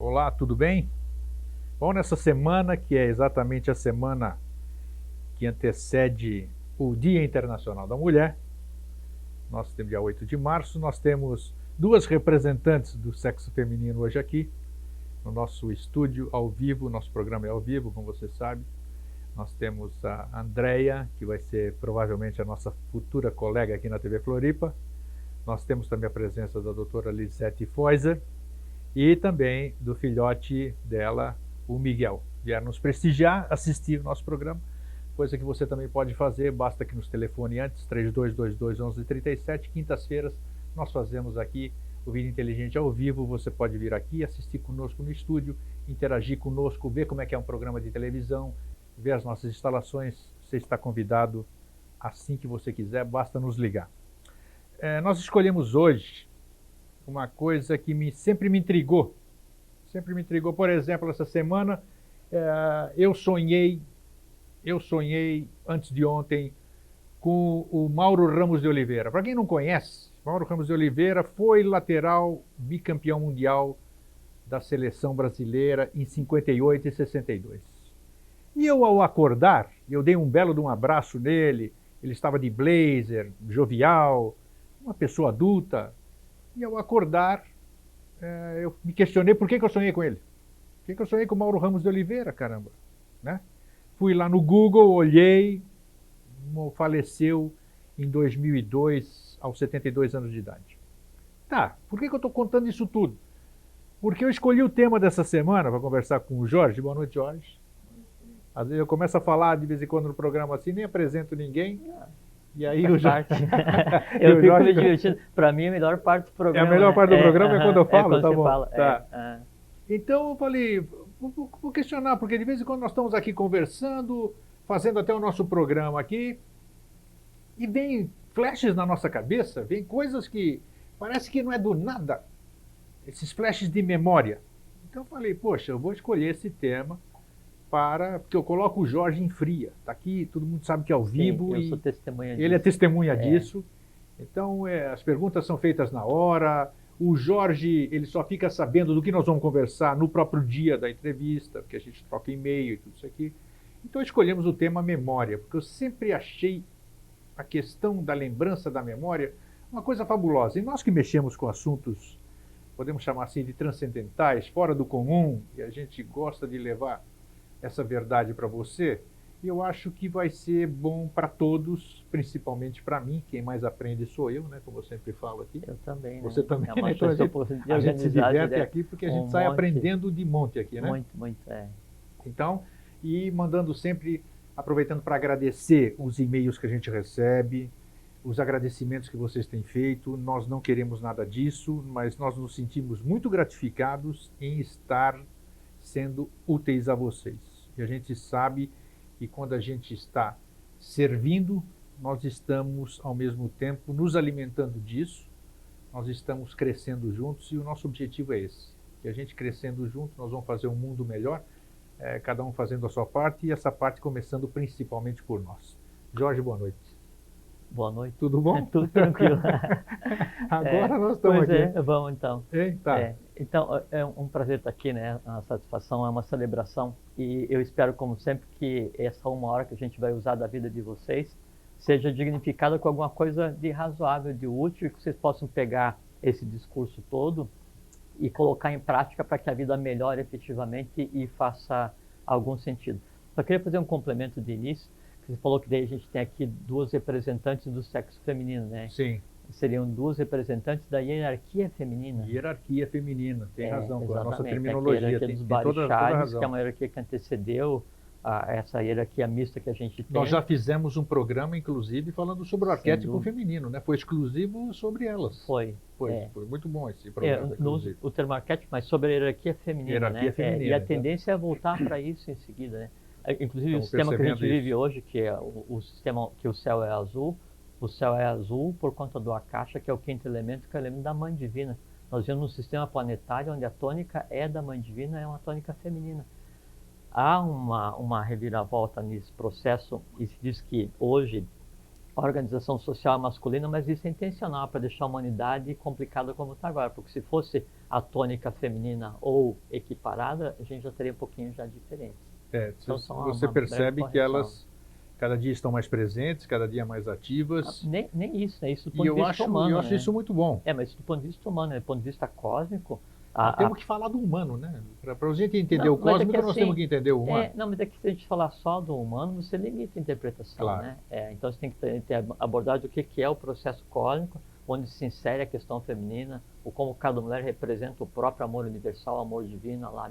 Olá, tudo bem? Bom, nessa semana, que é exatamente a semana que antecede o Dia Internacional da Mulher, nós temos dia 8 de março, nós temos duas representantes do sexo feminino hoje aqui, no nosso estúdio ao vivo, nosso programa é ao vivo, como você sabe. Nós temos a Andrea, que vai ser provavelmente a nossa futura colega aqui na TV Floripa. Nós temos também a presença da doutora Lisete Feuser, e também do filhote dela, o Miguel. Vieram nos prestigiar, assistir o nosso programa, coisa que você também pode fazer, basta que nos telefone antes, 3222-1137, quintas-feiras nós fazemos aqui o Vida Inteligente ao vivo, você pode vir aqui, assistir conosco no estúdio, interagir conosco, ver como é que é um programa de televisão, ver as nossas instalações, você está convidado assim que você quiser, basta nos ligar. Nós escolhemos hoje uma coisa que sempre me intrigou. Por exemplo, essa semana eu sonhei antes de ontem com o Mauro Ramos de Oliveira. Para quem não conhece, Mauro Ramos de Oliveira foi lateral bicampeão mundial da seleção brasileira em 58 e 62. E eu, ao acordar, eu dei um belo de um abraço nele, ele estava de blazer, jovial, uma pessoa adulta. E ao acordar, eu me questionei por que eu sonhei com ele. Por que eu sonhei com o Mauro Ramos de Oliveira, caramba? Né? Fui lá no Google, olhei, faleceu em 2002, aos 72 anos de idade. Tá, por que eu estou contando isso tudo? Porque eu escolhi o tema dessa semana para conversar com o Jorge. Boa noite, Jorge. Às vezes eu começo a falar de vez em quando no programa assim, nem apresento ninguém. E aí o Jorge... Eu fico me divertindo. Para mim, a melhor parte do programa. É a melhor parte do programa é quando eu falo, quando tá você bom? Fala. Tá. Então eu falei, vou questionar, porque de vez em quando nós estamos aqui conversando, fazendo até o nosso programa aqui, e vem flashes na nossa cabeça, vem coisas que parece que não é do nada, esses flashes de memória. Então eu falei, poxa, eu vou escolher esse tema porque eu coloco o Jorge em fria. Está aqui, todo mundo sabe que é ao vivo. Eu sou testemunha disso. Ele é testemunha disso. Então, as perguntas são feitas na hora. O Jorge, ele só fica sabendo do que nós vamos conversar no próprio dia da entrevista, porque a gente troca e-mail e tudo isso aqui. Então, escolhemos o tema memória, porque eu sempre achei a questão da lembrança da memória uma coisa fabulosa. E nós que mexemos com assuntos, podemos chamar assim, de transcendentais, fora do comum, e a gente gosta de levar essa verdade para você, e eu acho que vai ser bom para todos, principalmente para mim, quem mais aprende sou eu, né, como eu sempre falo aqui. Eu também, Você também, né? Então a gente se diverte aqui porque a gente sai aprendendo de monte aqui, né? Muito, Então, e mandando sempre, aproveitando para agradecer os e-mails que a gente recebe, os agradecimentos que vocês têm feito. Nós não queremos nada disso, mas nós nos sentimos muito gratificados em estar sendo úteis a vocês. E a gente sabe que quando a gente está servindo, nós estamos ao mesmo tempo nos alimentando disso, nós estamos crescendo juntos e o nosso objetivo é esse. Que a gente crescendo junto, nós vamos fazer um mundo melhor, cada um fazendo a sua parte e essa parte começando principalmente por nós. Jorge, boa noite. Boa noite. Tudo bom? Tudo tranquilo. Agora nós estamos aqui. Vamos então. Tá. Então, é um prazer estar aqui, né? A satisfação é uma celebração e eu espero, como sempre, que essa uma hora que a gente vai usar da vida de vocês seja dignificada com alguma coisa de razoável, de útil, e que vocês possam pegar esse discurso todo e colocar em prática para que a vida melhore efetivamente e faça algum sentido. Só queria fazer um complemento de início. Você falou que daí a gente tem aqui duas representantes do sexo feminino, né? Sim. Seriam duas representantes da hierarquia feminina. Hierarquia feminina, tem razão, com a nossa Exatamente. terminologia. A hierarquia dos barichares, que é uma hierarquia que antecedeu essa hierarquia mista que a gente tem. Nós já fizemos um programa, inclusive, falando sobre o arquétipo feminino, né? Foi exclusivo sobre elas. Foi muito bom esse programa. O termo arquétipo, mas sobre a hierarquia feminina, hierarquia feminina, e a tendência é voltar para isso em seguida, né? Inclusive o sistema que a gente vive hoje, que é o sistema que o céu é azul por conta do Akasha, que é o quinto elemento, que é o elemento da mãe divina. Nós vivemos num sistema planetário onde a tônica é da mãe divina, é uma tônica feminina. Há uma reviravolta nesse processo e se diz que hoje a organização social é masculina, mas isso é intencional para deixar a humanidade complicada como está agora, porque se fosse a tônica feminina ou equiparada, a gente já teria um pouquinho já diferente. Então, você percebe que elas cada dia estão mais presentes, cada dia mais ativas. Nem isso, né? Isso do ponto de vista humano. Eu acho isso muito bom. Mas do ponto de vista humano, do ponto de vista cósmico... Temos que falar do humano, né? Para a gente entender o cósmico, nós temos que entender o humano. Mas é que se a gente falar só do humano, você limita a interpretação, claro. Né? Então você tem que ter abordagem do que é o processo cósmico, onde se insere a questão feminina, ou como cada mulher representa o próprio amor universal, amor divino, Alá,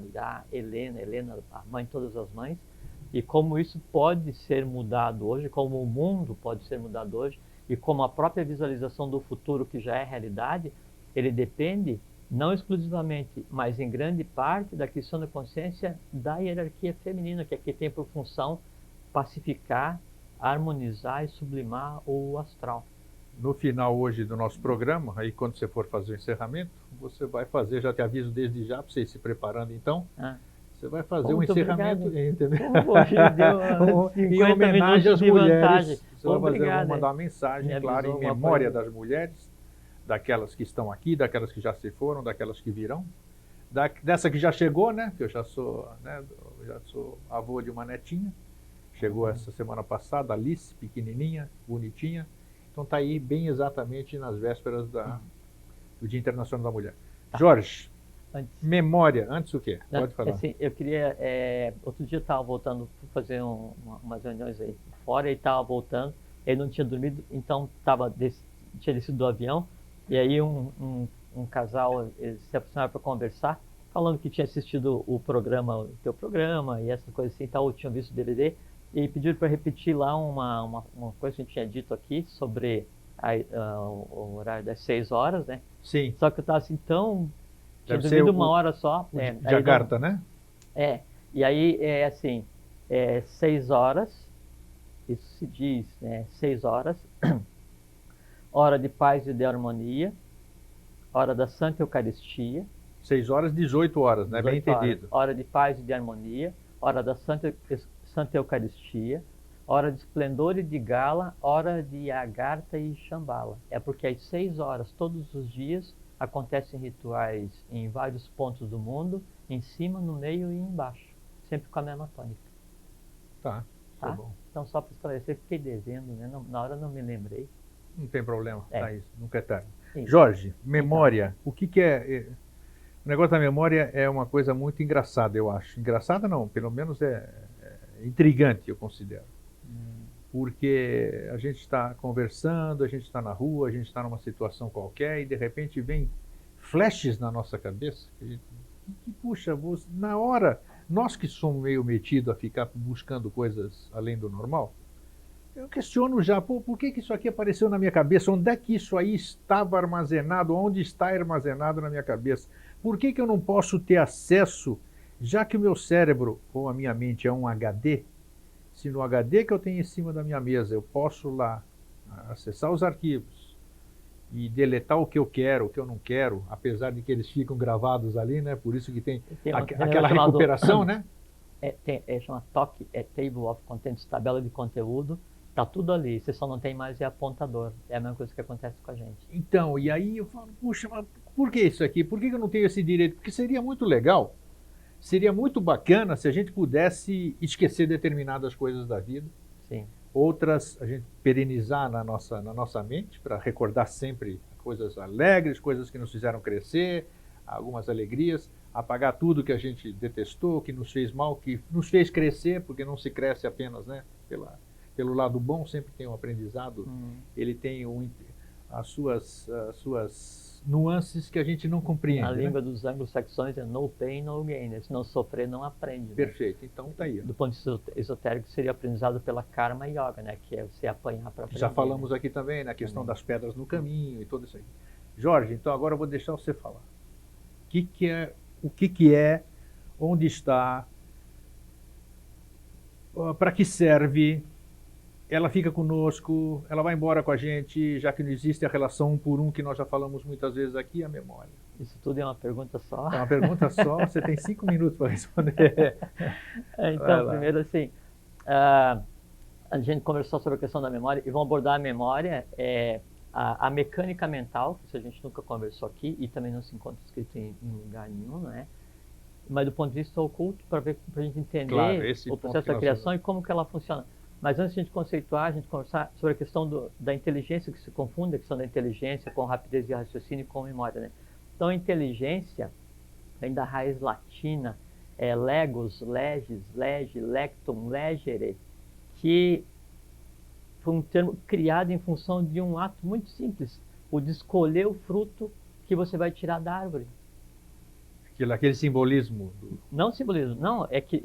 Helena, a mãe de todas as mães, e como isso pode ser mudado hoje, como o mundo pode ser mudado hoje, e como a própria visualização do futuro, que já é realidade, ele depende, não exclusivamente, mas em grande parte, da questão da consciência da hierarquia feminina, que aqui tem por função pacificar, harmonizar e sublimar o astral. No final hoje do nosso programa, aí quando você for fazer o encerramento, você vai fazer, já te aviso desde já, para você ir se preparando então, você vai fazer um encerramento, entendeu? Em homenagem às mulheres. Você vai mandar uma mensagem, claro, em memória das mulheres, daquelas que estão aqui, daquelas que já se foram, daquelas que virão, dessa que já chegou, né? Que eu já sou avô de uma netinha, chegou essa semana passada, Alice, pequenininha, bonitinha. Então está aí bem exatamente nas vésperas do Dia Internacional da Mulher. Jorge, memória, antes o quê? Pode falar. Assim, eu queria, outro dia eu estava voltando para fazer umas reuniões aí fora, e estava voltando, ele não tinha dormido, então tinha descido do avião, e aí um casal se aproximaram para conversar, falando que tinha assistido o teu programa, e essa coisa assim, tal, tinham visto o DVD, e pediram para repetir lá uma coisa que a gente tinha dito aqui sobre o horário das 6 horas, né? Sim. Só que eu estava assim tinha dormido uma hora só. Jakarta, né? E aí assim, 6 horas, isso se diz, né? 6 horas, hora de paz e de harmonia, hora da Santa Eucaristia. 6 horas, 18 horas, né? Bem entendido. Hora de paz e de harmonia, hora da Santa Eucaristia, hora de esplendor e de gala, hora de Agartha e Shambhala. É porque às 6 horas, todos os dias, acontecem rituais em vários pontos do mundo, em cima, no meio e embaixo, sempre com a mesma tônica. Tá bom. Então, só para esclarecer, fiquei devendo, né? Na hora não me lembrei. Não tem problema, tá isso, nunca é tarde. Isso. Jorge, memória, o que é... O negócio da memória é uma coisa muito engraçada, eu acho. Engraçada não, pelo menos é intrigante, eu considero. Porque a gente está conversando, a gente está na rua, a gente está numa situação qualquer e de repente vem flashes na nossa cabeça. Puxa, na hora, nós que somos meio metidos a ficar buscando coisas além do normal, eu questiono já, por que isso aqui apareceu na minha cabeça? Onde é que isso aí estava armazenado? Onde está armazenado na minha cabeça? Por que eu não posso ter acesso, já que o meu cérebro ou a minha mente é um HD? Se no HD que eu tenho em cima da minha mesa eu posso lá acessar os arquivos e deletar o que eu quero, o que eu não quero, apesar de que eles ficam gravados ali, né? Por isso que tem aquela recuperação, né? Chama TOC, Table of Contents, tabela de conteúdo. Está tudo ali, você só não tem mais apontador. É a mesma coisa que acontece com a gente. Então, e aí eu falo, puxa, mas por que isso aqui? Por que eu não tenho esse direito? Porque seria muito legal, seria muito bacana se a gente pudesse esquecer determinadas coisas da vida. Sim. Outras a gente perenizar na nossa mente, para recordar sempre coisas alegres, coisas que nos fizeram crescer, algumas alegrias, apagar tudo que a gente detestou, que nos fez mal, que nos fez crescer, porque não se cresce apenas, né, pelo lado bom, sempre tem um aprendizado, ele tem as suas nuances que a gente não compreende. A língua dos anglo-saxões é no pain, no gain, né? Se não sofrer, não aprende. Perfeito, né? Então tá aí. Do ponto de vista esotérico, seria aprendizado pela karma yoga, né? Que é você apanhar para aprender. Já falamos aqui também na questão das pedras no caminho e tudo isso aí. Jorge, então agora eu vou deixar você falar. O que é, onde está, para que serve, ela fica conosco, ela vai embora com a gente, já que não existe a relação 1 por 1 que nós já falamos muitas vezes aqui, a memória. Isso tudo é uma pergunta só? É uma pergunta só, você tem 5 minutos para responder. Então, primeiro assim, a gente conversou sobre a questão da memória e vamos abordar a memória a mecânica mental, que isso a gente nunca conversou aqui e também não se encontra escrito em lugar nenhum, não é? Mas do ponto de vista oculto, para a gente entender Claro, o processo da criação e como que ela funciona. Mas antes de a gente conceituar, a gente conversar sobre a questão da inteligência, que se confunde a questão da inteligência com rapidez de raciocínio e com memória, né? Então, a inteligência vem da raiz latina, legos, leges, lege, lectum, legere, que foi um termo criado em função de um ato muito simples, o de escolher o fruto que você vai tirar da árvore. Aquele simbolismo. Não simbolismo, não, é que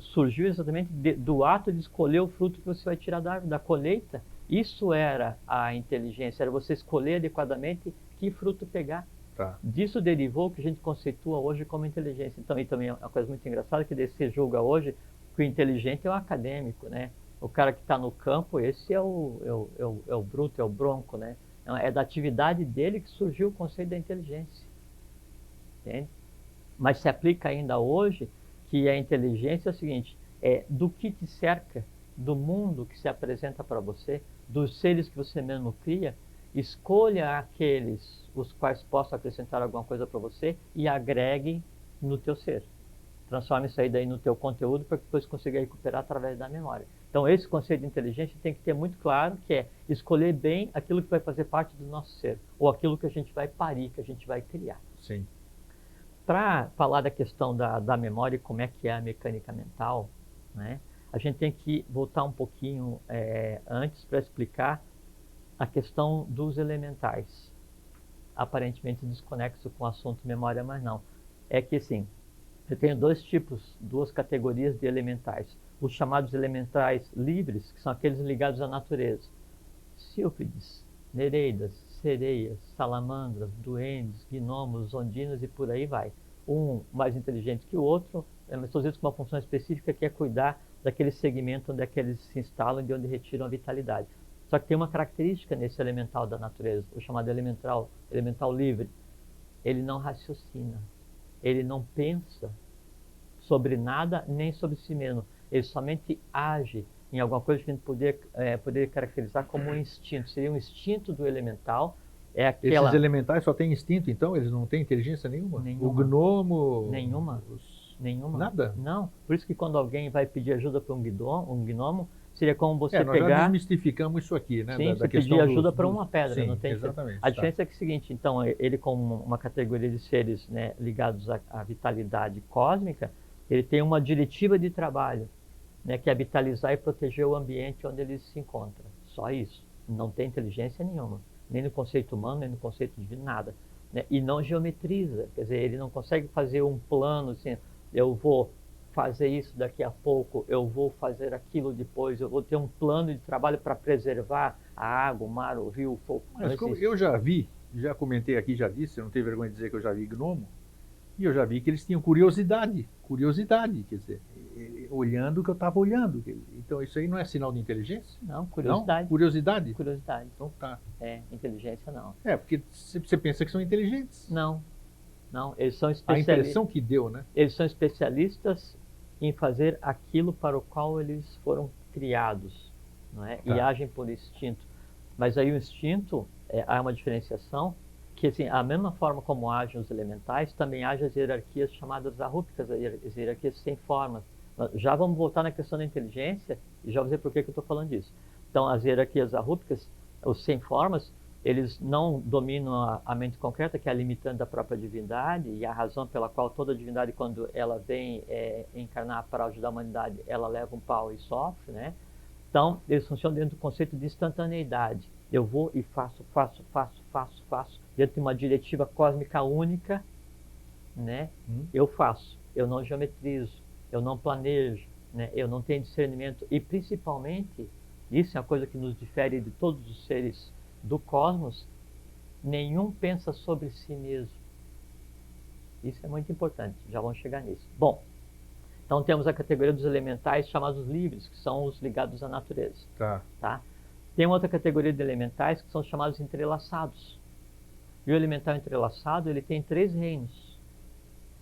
surgiu exatamente do ato de escolher o fruto que você vai tirar da árvore, da colheita. Isso era a inteligência, era você escolher adequadamente que fruto pegar. Tá. Disso derivou o que a gente conceitua hoje como inteligência. Então, e também é uma coisa muito engraçada que se julga hoje que o inteligente é o acadêmico, né? O cara que está no campo, esse é o bruto, é o bronco, né? É da atividade dele que surgiu o conceito da inteligência. Entende? Mas se aplica ainda hoje que a inteligência é o seguinte, do que te cerca, do mundo que se apresenta para você, dos seres que você mesmo cria, escolha aqueles os quais possam acrescentar alguma coisa para você e agregue no teu ser. Transforme isso aí daí no teu conteúdo para que depois consiga recuperar através da memória. Então esse conceito de inteligência tem que ter muito claro que é escolher bem aquilo que vai fazer parte do nosso ser, ou aquilo que a gente vai parir, que a gente vai criar. Sim. Para falar da questão da memória e como é que é a mecânica mental, né, a gente tem que voltar um pouquinho antes para explicar a questão dos elementais. Aparentemente desconexo com o assunto memória, mas não. É que assim, eu tenho duas categorias de elementais. Os chamados elementais livres, que são aqueles ligados à natureza. Sílfides, nereidas, sereias, salamandras, duendes, gnomos, ondinas e por aí vai. Um mais inteligente que o outro, mas todos eles com uma função específica que é cuidar daquele segmento onde eles se instalam e de onde retiram a vitalidade. Só que tem uma característica nesse elemental da natureza, o chamado elemental livre. Ele não raciocina, ele não pensa sobre nada nem sobre si mesmo. Ele somente age em alguma coisa que a gente poderia caracterizar como um instinto. Seria um instinto do elemental. Esses elementais só têm instinto, então? Eles não têm inteligência nenhuma? Nenhuma. O gnomo... Nenhuma. Nada? Não. Por isso que quando alguém vai pedir ajuda para um gnomo, seria como você nós pegar... já desmistificamos isso aqui, né? Sim, você pedir ajuda para uma pedra. Sim, não tem exatamente. A diferença é que é o seguinte, então, ele como uma categoria de seres, né, ligados à vitalidade cósmica, ele tem uma diretiva de trabalho, né, que é vitalizar e proteger o ambiente onde ele se encontra. Só isso. Não tem inteligência nenhuma. Nem no conceito humano, nem no conceito divino, nada. Né? E não geometriza. Quer dizer, ele não consegue fazer um plano assim, eu vou fazer isso daqui a pouco, eu vou fazer aquilo depois, eu vou ter um plano de trabalho para preservar a água, o mar, o rio, o fogo. Mas como eu já vi, já comentei aqui, já disse, eu não tenho vergonha de dizer que eu já vi gnomo, e eu já vi que eles tinham curiosidade, quer dizer, olhando o que eu estava olhando. Então isso aí não é sinal de inteligência? Não, curiosidade. Não? Curiosidade? Curiosidade. Então tá. Inteligência não. Porque você pensa que são inteligentes. Não, eles são especialistas. A impressão que deu, né? Eles são especialistas em fazer aquilo para o qual eles foram criados, não é? Tá. E agem por instinto. Mas aí o instinto, há uma diferenciação, que assim, a mesma forma como agem os elementais, também agem as hierarquias chamadas arrúpicas, as hierarquias sem formas. Já vamos voltar na questão da inteligência, e já vou dizer por que eu estou falando disso. Então, as hierarquias arrúpicas, os sem formas, eles não dominam a mente concreta, que é a limitante da própria divindade, e a razão pela qual toda divindade, quando ela vem encarnar para ajudar a humanidade, ela leva um pau e sofre, né? Então, eles funcionam dentro do conceito de instantaneidade. Eu vou e faço, dentro de uma diretiva cósmica única, né? Eu faço, eu não geometrizo, eu não planejo, né? Eu não tenho discernimento, e principalmente, isso é uma coisa que nos difere de todos os seres do cosmos, nenhum pensa sobre si mesmo. Isso é muito importante, já vamos chegar nisso. Bom, então temos a categoria dos elementais chamados livres, que são os ligados à natureza. Tá? Tem outra categoria de elementais que são chamados entrelaçados. E o elemental entrelaçado, ele tem 3 reinos.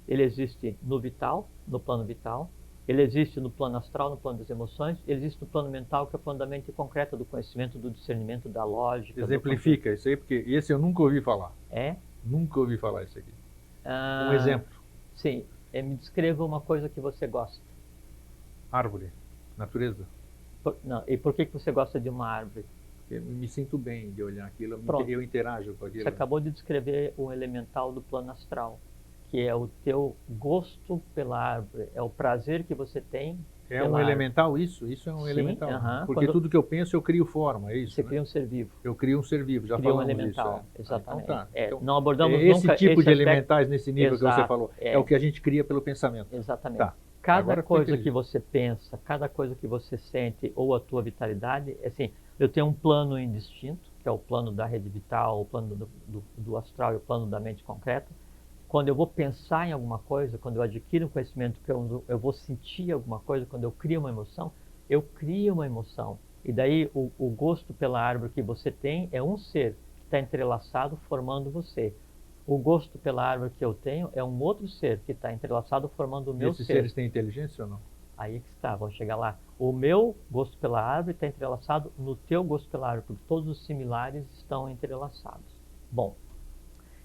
Ele existe no vital, no plano vital, Ele existe no plano astral, no plano das emoções, ele existe no plano mental, que é o plano da mente concreta, do conhecimento, do discernimento, da lógica. Exemplifica isso aí, porque esse eu nunca ouvi falar. É? Nunca ouvi falar isso aqui. Ah, Um exemplo. Sim. Me descreva uma coisa que você gosta. Árvore, natureza. Não, e por que você gosta de uma árvore? Eu me sinto bem de olhar aquilo, Pronto. eu interajo com aquilo. Você acabou de descrever um elemental do plano astral, que é o teu gosto pela árvore, é o prazer que você tem. É um elemental isso? Isso é um elemental. Porque tudo que eu penso eu crio forma, é isso? Você cria um ser vivo. Eu crio um ser vivo, já cria falamos um elemental, disso. exatamente. Então, tá. Então, não abordamos esse nunca tipo esse de aspecto. elementais nesse nível que você falou, é o que a gente cria pelo pensamento. Exatamente. Tá. Cada Agora coisa que você pensa, cada coisa que você sente, ou a tua vitalidade, assim, eu tenho um plano indistinto, que é o plano da rede vital, o plano do astral e o plano da mente concreta. Quando eu vou pensar em alguma coisa, quando eu adquiro um conhecimento, que eu vou sentir alguma coisa, quando eu crio uma emoção, eu crio uma emoção. E daí o gosto pela árvore que você tem é um ser que está entrelaçado formando você. O gosto pela árvore que eu tenho é um outro ser que está entrelaçado formando o meu ser. Esses seres têm inteligência ou não? Aí que está, vamos chegar lá. O meu gosto pela árvore está entrelaçado no teu gosto pela árvore, porque todos os similares estão entrelaçados. Bom,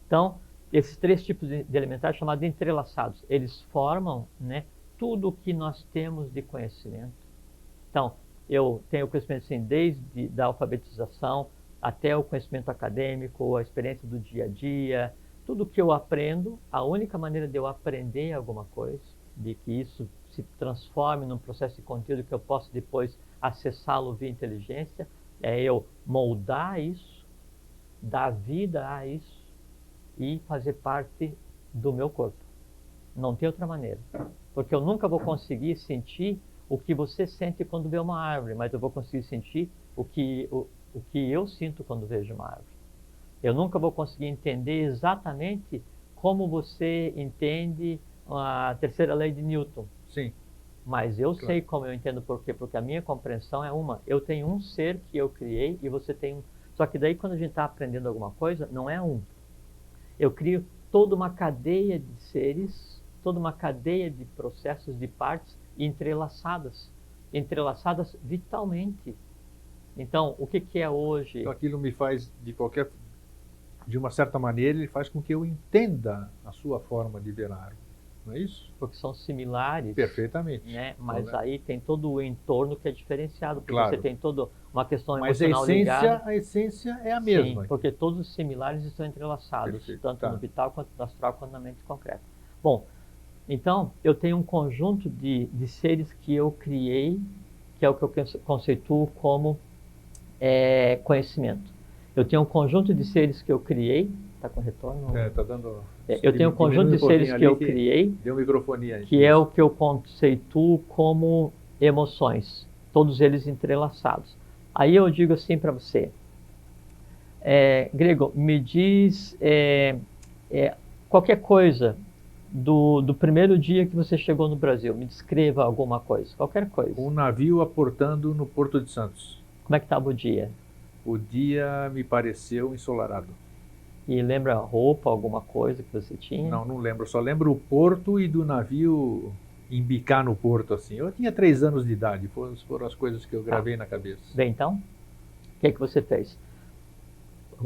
então, esses três tipos de elementares chamados de entrelaçados, eles formam, né, tudo o que nós temos de conhecimento. Então, eu tenho conhecimento assim, desde a alfabetização até o conhecimento acadêmico, a experiência do dia a dia, tudo que eu aprendo, a única maneira de eu aprender alguma coisa, de que isso se transforme num processo de conteúdo que eu possa depois acessá-lo via inteligência, é eu moldar isso, dar vida a isso e fazer parte do meu corpo. Não tem outra maneira. Porque eu nunca vou conseguir sentir o que você sente quando vê uma árvore, mas eu vou conseguir sentir o que eu sinto quando vejo uma árvore. Eu nunca vou conseguir entender exatamente como você entende a terceira lei de Newton. Sim. Mas eu sei como eu entendo por quê, porque a minha compreensão é uma. Eu tenho um ser que eu criei e você tem um. Só que daí quando a gente está aprendendo alguma coisa, não é um. Eu crio toda uma cadeia de seres, toda uma cadeia de processos, de partes entrelaçadas vitalmente. Então, o que é hoje? Então aquilo me faz, de uma certa maneira, ele faz com que eu entenda a sua forma de ver a árvore. Não é isso? Porque são similares. Perfeitamente. Né? Mas então, aí tem todo o entorno que é diferenciado, porque claro. você tem toda uma questão mas emocional ligada. A essência é a mesma. Sim, porque todos os similares estão entrelaçados, Perfeito. tanto no vital quanto no astral, quanto na mente concreta. Bom, então eu tenho um conjunto de seres que eu criei, que é o que eu conceituo como conhecimento. Eu tenho um conjunto de seres que eu criei. Está com retorno? Está dando... eu tenho um conjunto de seres que eu criei, deu um microfone aí, que é o que eu conceituo como emoções, todos eles entrelaçados. Aí eu digo assim para você, Grego, me diz qualquer coisa do primeiro dia que você chegou no Brasil, me descreva alguma coisa, qualquer coisa. Um navio aportando no Porto de Santos. Como é que estava o dia? O dia me pareceu ensolarado. E lembra a roupa, alguma coisa que você tinha? Não lembro. Só lembro o porto e do navio embicar no porto, assim. Eu tinha 3 anos de idade. Foram as coisas que eu gravei na cabeça. Bem, então, o que é que você fez?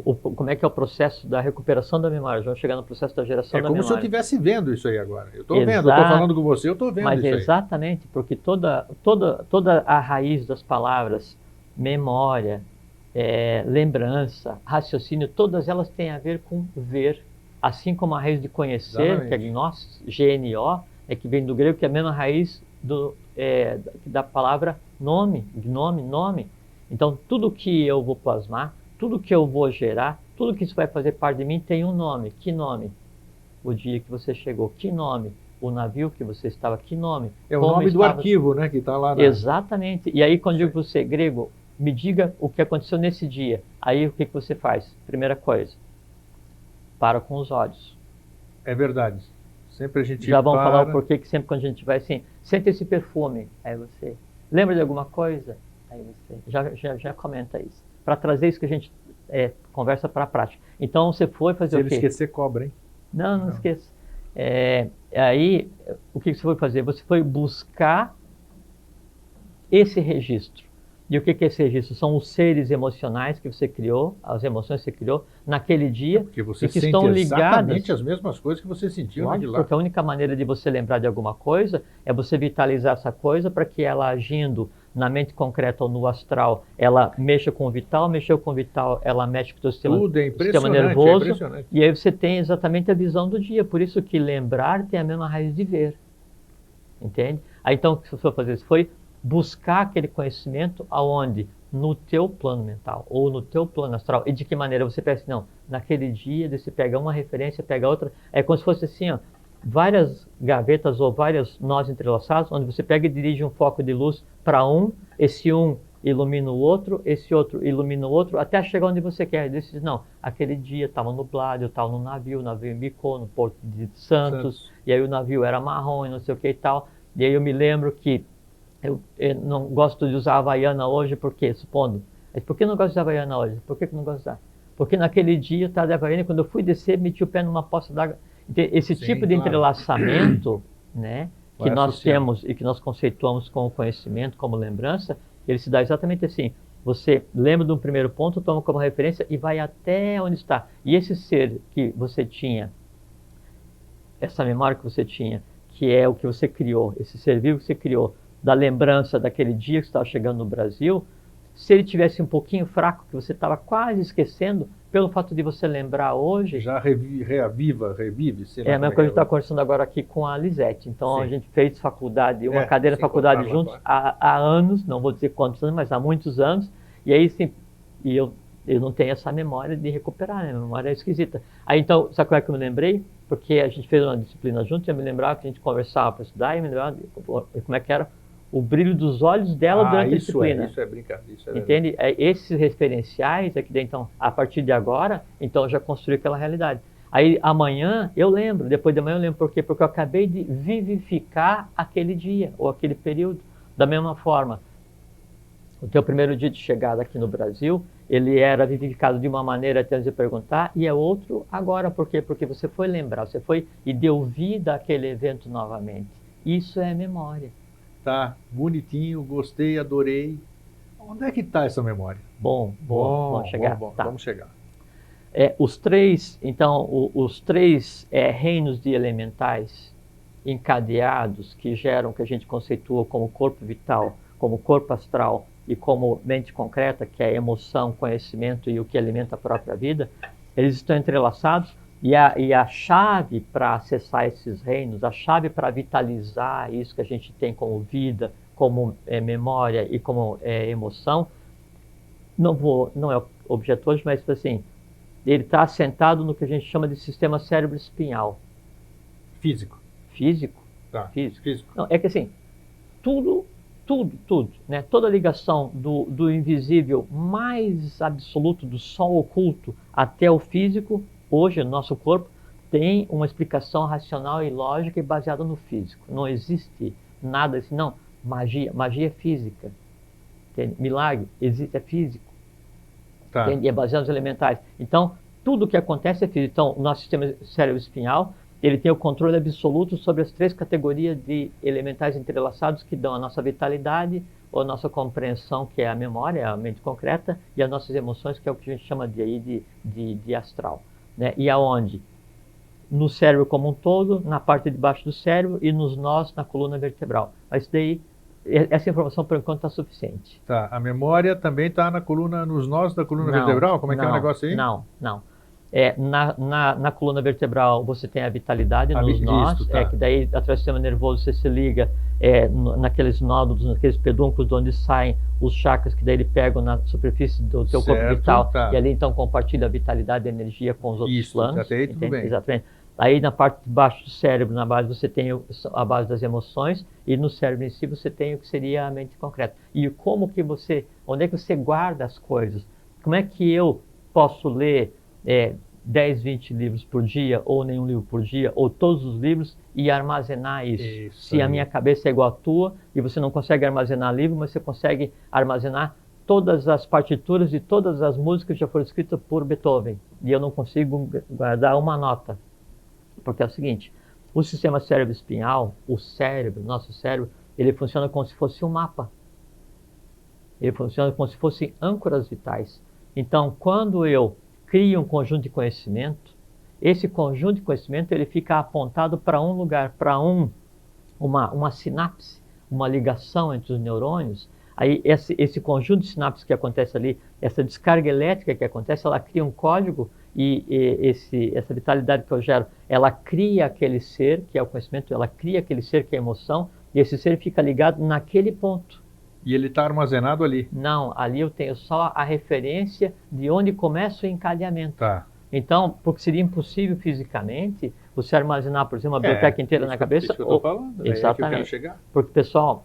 Como é que é o processo da recuperação da memória? Vamos chegar no processo da geração da memória. É como se eu estivesse vendo isso aí agora. Eu estou vendo, eu estou falando com você, eu estou vendo isso aí. Mas exatamente, porque toda a raiz das palavras, memória, lembrança, raciocínio, todas elas têm a ver com ver. Assim como a raiz de conhecer, exatamente, que é gnosis, GNO, que vem do grego, que é a mesma raiz da palavra nome, gnome, nome. Então, tudo que eu vou plasmar, tudo que eu vou gerar, tudo que isso vai fazer parte de mim tem um nome. Que nome? O dia que você chegou. Que nome? O navio que você estava. Que nome? É o nome do arquivo, né? Que está lá. Exatamente. E aí, quando eu digo para você, Grego, me diga o que aconteceu nesse dia. Aí, o que você faz? Primeira coisa, para com os olhos. É verdade. Sempre a gente já vamos falar o porquê que sempre quando a gente vai assim, sente esse perfume. Aí você, lembra de alguma coisa? Aí você já comenta isso. Para trazer isso que a gente conversa para a prática. Então você foi fazer o quê? Se ele esquecer, cobra, hein? Não esqueça. Aí, o que você foi fazer? Você foi buscar esse registro. E o que é esse registro? São os seres emocionais que você criou, as emoções que você criou naquele dia, Porque você e que sente estão ligadas. exatamente as mesmas coisas que você sentiu Lógico, de lá. porque a única maneira de você lembrar de alguma coisa é você vitalizar essa coisa para que ela agindo na mente concreta ou no astral, ela mexa com o vital, mexeu com o vital, ela mexe com o teu sistema, Tudo é sistema impressionante, nervoso, é impressionante. e aí você tem exatamente a visão do dia. Por isso que lembrar tem a mesma raiz de ver. Entende? Aí então o que você foi fazer? Você foi buscar aquele conhecimento aonde? No teu plano mental ou no teu plano astral. E de que maneira você pensa? Não, naquele dia você pega uma referência, pega outra. É como se fosse assim, ó, várias gavetas ou vários nós entrelaçados, onde você pega e dirige um foco de luz para esse ilumina o outro, esse outro ilumina o outro, até chegar onde você quer. E você diz, não, aquele dia estava nublado, eu estava no navio embicou no Porto de Santos, e aí o navio era marrom e não sei o que e tal. E aí eu me lembro que eu não gosto de usar a Havaiana hoje, porque, supondo, por que eu não gosto de usar a Havaiana hoje? Por que eu não gosto de usar? Porque naquele dia eu estava de Havaiana e quando eu fui descer, meti o pé numa poça d'água. Esse tipo de entrelaçamento, né, que nós temos e que nós conceituamos como conhecimento, como lembrança, ele se dá exatamente assim. Você lembra de um primeiro ponto, toma como referência e vai até onde está. E esse ser que você tinha, essa memória que você tinha, que é o que você criou, esse ser vivo que você criou, da lembrança daquele dia que você estava chegando no Brasil, se ele tivesse um pouquinho fraco, que você estava quase esquecendo, pelo fato de você lembrar hoje... Já revive. Sei lá a mesma coisa que a gente está conversando agora aqui com a Lisete. Então, sim. A gente fez faculdade, uma cadeira de faculdade juntos há anos, não vou dizer quantos anos, mas há muitos anos. E aí, sim, eu não tenho essa memória de recuperar, né? A memória é esquisita. Aí, então, sabe como é que eu me lembrei? Porque a gente fez uma disciplina juntos, eu me lembrava que a gente conversava para estudar, e me lembrava como é que era o brilho dos olhos dela durante a disciplina. Isso é brincadeira. Entende? Esses referenciais aqui, então, a partir de agora, então eu já construí aquela realidade. Aí amanhã eu lembro, depois de amanhã eu lembro por quê? Porque eu acabei de vivificar aquele dia, ou aquele período. Da mesma forma, o teu primeiro dia de chegada aqui no Brasil, ele era vivificado de uma maneira até você perguntar, e é outro agora. Por quê? Porque você foi lembrar, você foi e deu vida àquele evento novamente. Isso é memória. Tá, bonitinho, gostei, adorei. Onde é que está essa memória? Vamos chegar. Tá. Vamos chegar. Os três reinos de elementais encadeados que geram o que a gente conceitua como corpo vital, como corpo astral e como mente concreta, que é a emoção, conhecimento e o que alimenta a própria vida, eles estão entrelaçados. E a chave para acessar esses reinos, a chave para vitalizar isso que a gente tem como vida, como memória e como emoção, não é o objeto hoje, mas assim, ele está assentado no que a gente chama de sistema cérebro-espinhal. Físico. Físico? Tá. Físico. Não, é que assim, tudo, né? Toda a ligação do invisível mais absoluto, do sol oculto, até o físico, hoje, no nosso corpo, tem uma explicação racional e lógica e baseada no físico. Não existe nada assim, não. Magia é física. Entende? Milagre é físico. Tá. E é baseado nos elementais. Então, tudo o que acontece é físico. Então, o nosso sistema cérebro-espinhal, ele tem o controle absoluto sobre as três categorias de elementais entrelaçados que dão a nossa vitalidade, ou a nossa compreensão, que é a memória, a mente concreta, e as nossas emoções, que é o que a gente chama de astral. Né? E aonde? No cérebro como um todo, na parte de baixo do cérebro e nos nós na coluna vertebral. Mas daí, essa informação por enquanto está suficiente. Tá, a memória também está nos nós da coluna vertebral? Como é que é o negócio aí? Não. Na coluna vertebral você tem a vitalidade nos nós, que daí através do sistema nervoso você se liga naqueles nódulos, naqueles pedúnculos de onde saem os chakras, que daí ele pega na superfície do teu corpo vital, e ali então compartilha a vitalidade e a energia com os outros planos. Até aí tudo bem. Exatamente. Aí na parte de baixo do cérebro, na base, você tem a base das emoções, e no cérebro em si você tem o que seria a mente concreta. E onde é que você guarda as coisas? Como é que eu posso ler 10, 20 livros por dia, ou nenhum livro por dia, ou todos os livros, e armazenar isso? Se a minha cabeça é igual à tua, e você não consegue armazenar livro, mas você consegue armazenar todas as partituras de todas as músicas que já foram escritas por Beethoven, e eu não consigo guardar uma nota. Porque é o seguinte, O sistema cérebro-espinhal, o cérebro, nosso cérebro, ele funciona como se fosse um mapa. Ele funciona como se fossem âncoras vitais. Então, quando eu crio um conjunto de conhecimento, esse conjunto de conhecimento ele fica apontado para um lugar, para uma sinapse, uma ligação entre os neurônios. Aí esse conjunto de sinapses que acontece ali, essa descarga elétrica que acontece, ela cria um código e essa vitalidade que eu gero, ela cria aquele ser que é o conhecimento, ela cria aquele ser que é a emoção, e esse ser fica ligado naquele ponto. E ele está armazenado ali. Não, ali eu tenho só a referência de onde começa o encadeamento. Tá. Então, porque seria impossível fisicamente você armazenar, por exemplo, uma biblioteca inteira na cabeça. Isso que eu estou falando. Exatamente. É que eu quero chegar. Porque, pessoal,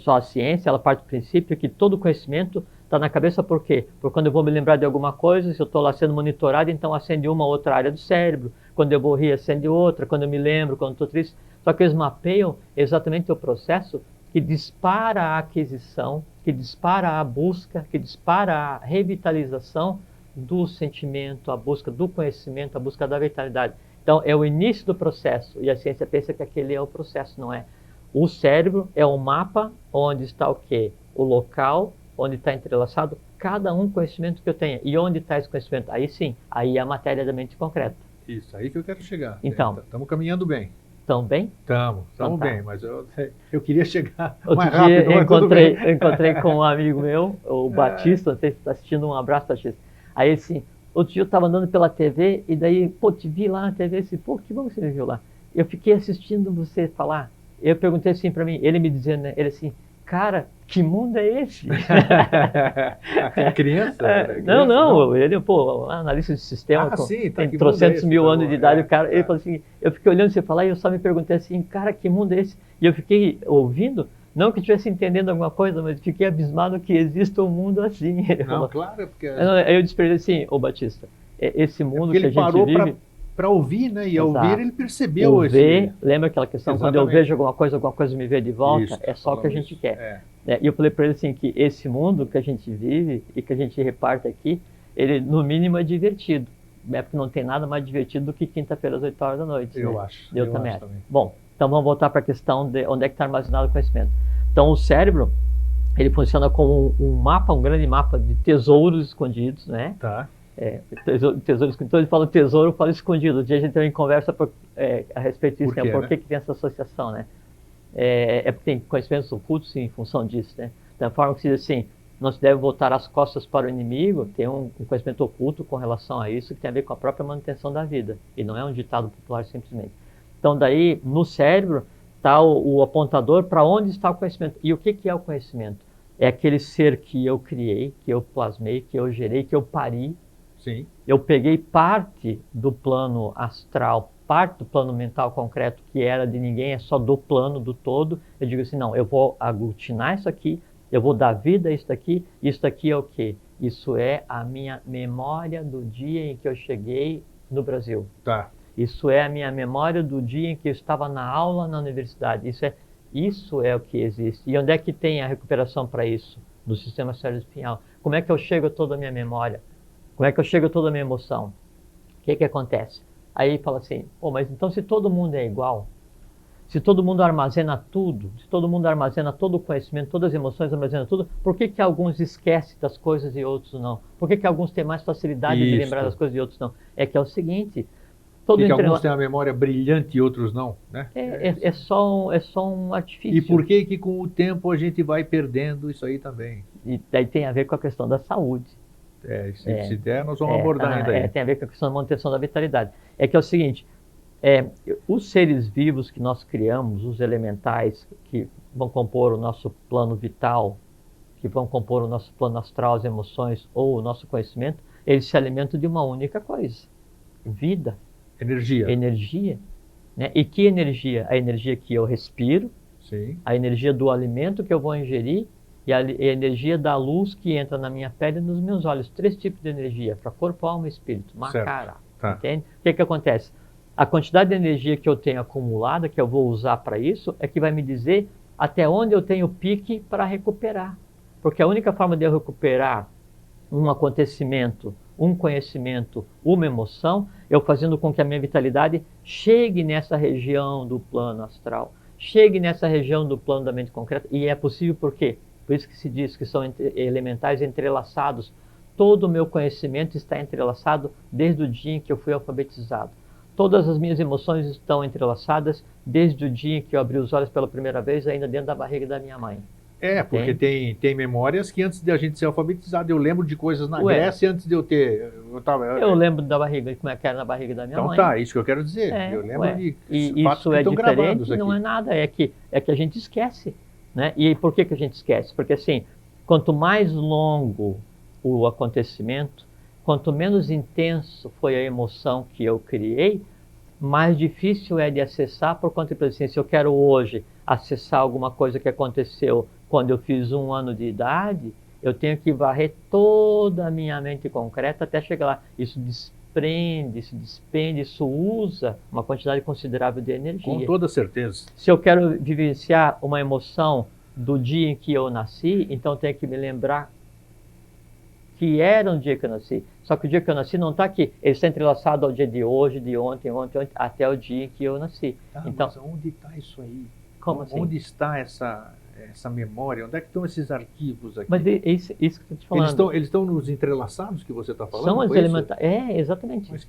a ciência, ela parte do princípio que todo conhecimento está na cabeça por quê? Porque quando eu vou me lembrar de alguma coisa, se eu estou lá sendo monitorado, então acende uma outra área do cérebro. Quando eu vou rir, acende outra. Quando eu me lembro, quando estou triste. Só que eles mapeiam exatamente o processo que dispara a aquisição, que dispara a busca, que dispara a revitalização do sentimento, a busca do conhecimento, a busca da vitalidade. Então, é o início do processo, e a ciência pensa que aquele é o processo, não é? O cérebro é um mapa onde está o quê? O local onde está entrelaçado cada conhecimento que eu tenha. E onde está esse conhecimento? Aí sim, aí é a matéria da mente concreta. Isso, aí que eu quero chegar. Então, estamos caminhando bem. Estão bem? Estamos Então tá. bem, mas eu queria chegar Outro mais dia rápido, mas tudo bem. eu encontrei com um amigo meu, o Batista, não sei se está assistindo, um abraço, Batista. Aí assim, outro dia eu estava andando pela TV e daí, pô, te vi lá na TV, assim, pô, que bom que você me viu lá. Eu fiquei assistindo você falar, eu perguntei assim para mim, ele me dizendo, né, ele assim, cara, que mundo é esse? Criança? Não, ele, pô, analista de sistema, sim, tá, tem trocentos mil anos de idade, o cara, ele tá. falou assim, eu fiquei olhando você falar e eu só me perguntei assim, cara, que mundo é esse? E eu fiquei ouvindo, não que eu estivesse entendendo alguma coisa, mas fiquei abismado que existe um mundo assim. Ele falou, Claro, é porque... Aí eu disse assim, ô Batista, esse mundo que a gente parou vive... para ouvir, né? E ao Exato. ouvir ele percebeu o ver, lembra aquela questão, Exatamente. quando eu vejo alguma coisa me vê de volta, Isso, é só o que a gente isso. quer. E eu falei para ele assim, que esse mundo que a gente vive e que a gente reparte aqui, ele no mínimo é divertido. Porque não tem nada mais divertido do que quinta-feira às 8 horas da noite. Eu né? acho. Eu acho também. também. Bom, então vamos voltar para a questão de onde é que está armazenado o conhecimento. Então o cérebro, ele funciona como um mapa, um grande mapa de tesouros escondidos, né? Tá. Tesouro escondido. Então ele fala tesouro, fala escondido. Um dia a gente também conversa a respeito disso, Por quê, Por né? que tem essa associação, né? Porque tem conhecimentos ocultos em função disso, né? Da forma que se diz assim, não se deve voltar as costas para o inimigo, tem um conhecimento oculto com relação a isso que tem a ver com a própria manutenção da vida. E não é um ditado popular simplesmente. Então daí, no cérebro, está o apontador para onde está o conhecimento. E o que é o conhecimento? É aquele ser que eu criei, que eu plasmei, que eu gerei, que eu pari. Sim. Eu peguei parte do plano astral, parte do plano mental concreto, que era de ninguém, é só do plano, do todo. Eu digo assim, não, eu vou aglutinar isso aqui, eu vou dar vida a isso daqui é o quê? Isso é a minha memória do dia em que eu cheguei no Brasil. Tá. Isso é a minha memória do dia em que eu estava na aula na universidade. Isso é o que existe. E onde é que tem a recuperação para isso? No sistema cérebro-espinhal. Como é que eu chego a toda a minha memória? Como é que eu chego a toda a minha emoção? O que acontece? Aí fala assim, mas então se todo mundo é igual, se todo mundo armazena tudo, se todo mundo armazena todo o conhecimento, todas as emoções, armazena tudo, por que alguns esquecem das coisas e outros não? Por que alguns têm mais facilidade de lembrar das coisas e outros não? É que é o seguinte... alguns têm a memória brilhante e outros não, né? É só um artifício. E por que com o tempo a gente vai perdendo isso aí também? E daí tem a ver com a questão da saúde. Se der, nós vamos abordar ainda aí. Tem a ver com a questão da manutenção da vitalidade. É que é o seguinte, os seres vivos que nós criamos, os elementais que vão compor o nosso plano vital, que vão compor o nosso plano astral, as emoções ou o nosso conhecimento, eles se alimentam de uma única coisa, vida. Energia. Né? E que energia? A energia que eu respiro, sim. A energia do alimento que eu vou ingerir e a energia da luz que entra na minha pele e nos meus olhos. 3 tipos de energia, para corpo, alma e espírito. Macara. Tá. Entende? O que acontece? A quantidade de energia que eu tenho acumulada, que eu vou usar para isso, é que vai me dizer até onde eu tenho pique para recuperar. Porque a única forma de eu recuperar um acontecimento, um conhecimento, uma emoção, eu fazendo com que a minha vitalidade chegue nessa região do plano astral, chegue nessa região do plano da mente concreta. E é possível por quê? Por isso que se diz que são elementais entrelaçados. Todo o meu conhecimento está entrelaçado desde o dia em que eu fui alfabetizado. Todas as minhas emoções estão entrelaçadas desde o dia em que eu abri os olhos pela primeira vez, ainda dentro da barriga da minha mãe. Porque tem memórias que antes de a gente ser alfabetizado, eu lembro de coisas na Grécia antes de eu ter... Eu lembro da barriga, como é que era na barriga da minha mãe. Então tá, isso que eu quero dizer. Eu lembro de fatos isso que é estão gravados diferente, aqui. não é nada, é que a gente esquece. Né? E por que a gente esquece? Porque assim, quanto mais longo o acontecimento, quanto menos intenso foi a emoção que eu criei, mais difícil é de acessar, por conta de assim, se eu quero hoje acessar alguma coisa que aconteceu quando eu fiz 1 ano de idade, eu tenho que varrer toda a minha mente concreta até chegar lá. Isso desprende, isso despende, isso usa uma quantidade considerável de energia. Com toda certeza. Se eu quero vivenciar uma emoção do dia em que eu nasci, então eu tenho que me lembrar que era um dia que eu nasci. Só que o dia que eu nasci não está aqui. Ele está entrelaçado ao dia de hoje, de ontem, até o dia em que eu nasci. Então, mas onde está isso aí? Como assim? Onde está essa memória? Onde é que estão esses arquivos aqui? Mas isso que eu estou te falando. Eles estão nos entrelaçados que você está falando? São os elementares. Exatamente. Mas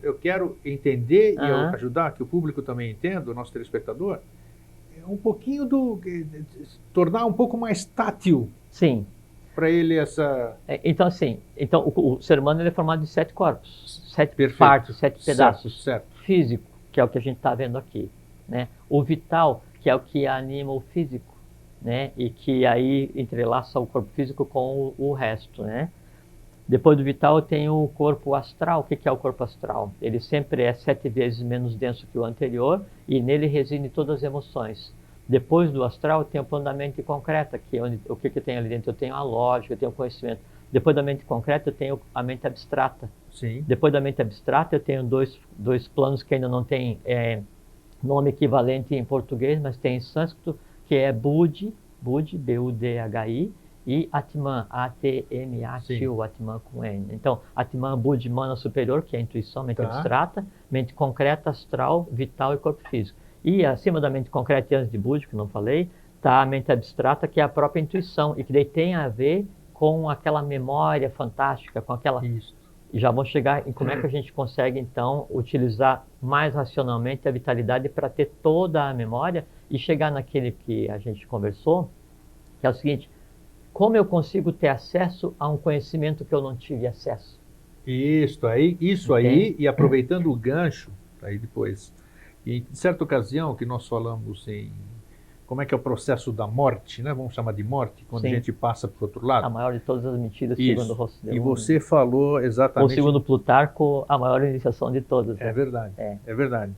eu quero entender e ajudar que o público também entenda, o nosso telespectador, um pouquinho tornar um pouco mais tátil. Sim. Para ele essa... Então assim, o ser humano ele é formado de 7 corpos, 7 partes, 7 pedaços. Certo. Físico, que é o que a gente está vendo aqui, né? O vital, que é o que anima o físico, né? E que aí entrelaça o corpo físico com o resto, né? Depois do vital eu tenho o corpo astral. O que é o corpo astral? Ele sempre é 7 vezes menos denso que o anterior e nele residem todas as emoções. Depois do astral eu tenho o plano da mente concreta, que é o que tem ali dentro? Eu tenho a lógica, eu tenho o conhecimento. Depois da mente concreta eu tenho a mente abstrata. Sim. Depois da mente abstrata eu tenho dois planos que ainda não tem nome equivalente em português, mas tem em sânscrito, que é Budhi, B-U-D-H-I, e Atman, A-T-M-A-T, o Atman com N. Então, Atman, Budhi, mana superior, que é a intuição, mente abstrata, mente concreta, astral, vital e corpo físico. E acima da mente concreta e antes de Budhi, que não falei, está a mente abstrata, que é a própria intuição, e que daí tem a ver com aquela memória fantástica, com aquela... Isso. E já vamos chegar em como é que a gente consegue, então, utilizar mais racionalmente a vitalidade para ter toda a memória e chegar naquele que a gente conversou, que é o seguinte: como eu consigo ter acesso a um conhecimento que eu não tive acesso? Isso aí, e aproveitando o gancho, aí depois, em certa ocasião que nós falamos em como é que é o processo da morte, né? Vamos chamar de morte, quando a gente passa para o outro lado. A maior de todas as mentiras, segundo Rosselli. E você falou exatamente... Ou segundo Plutarco, a maior iniciação de todas. É verdade, é verdade.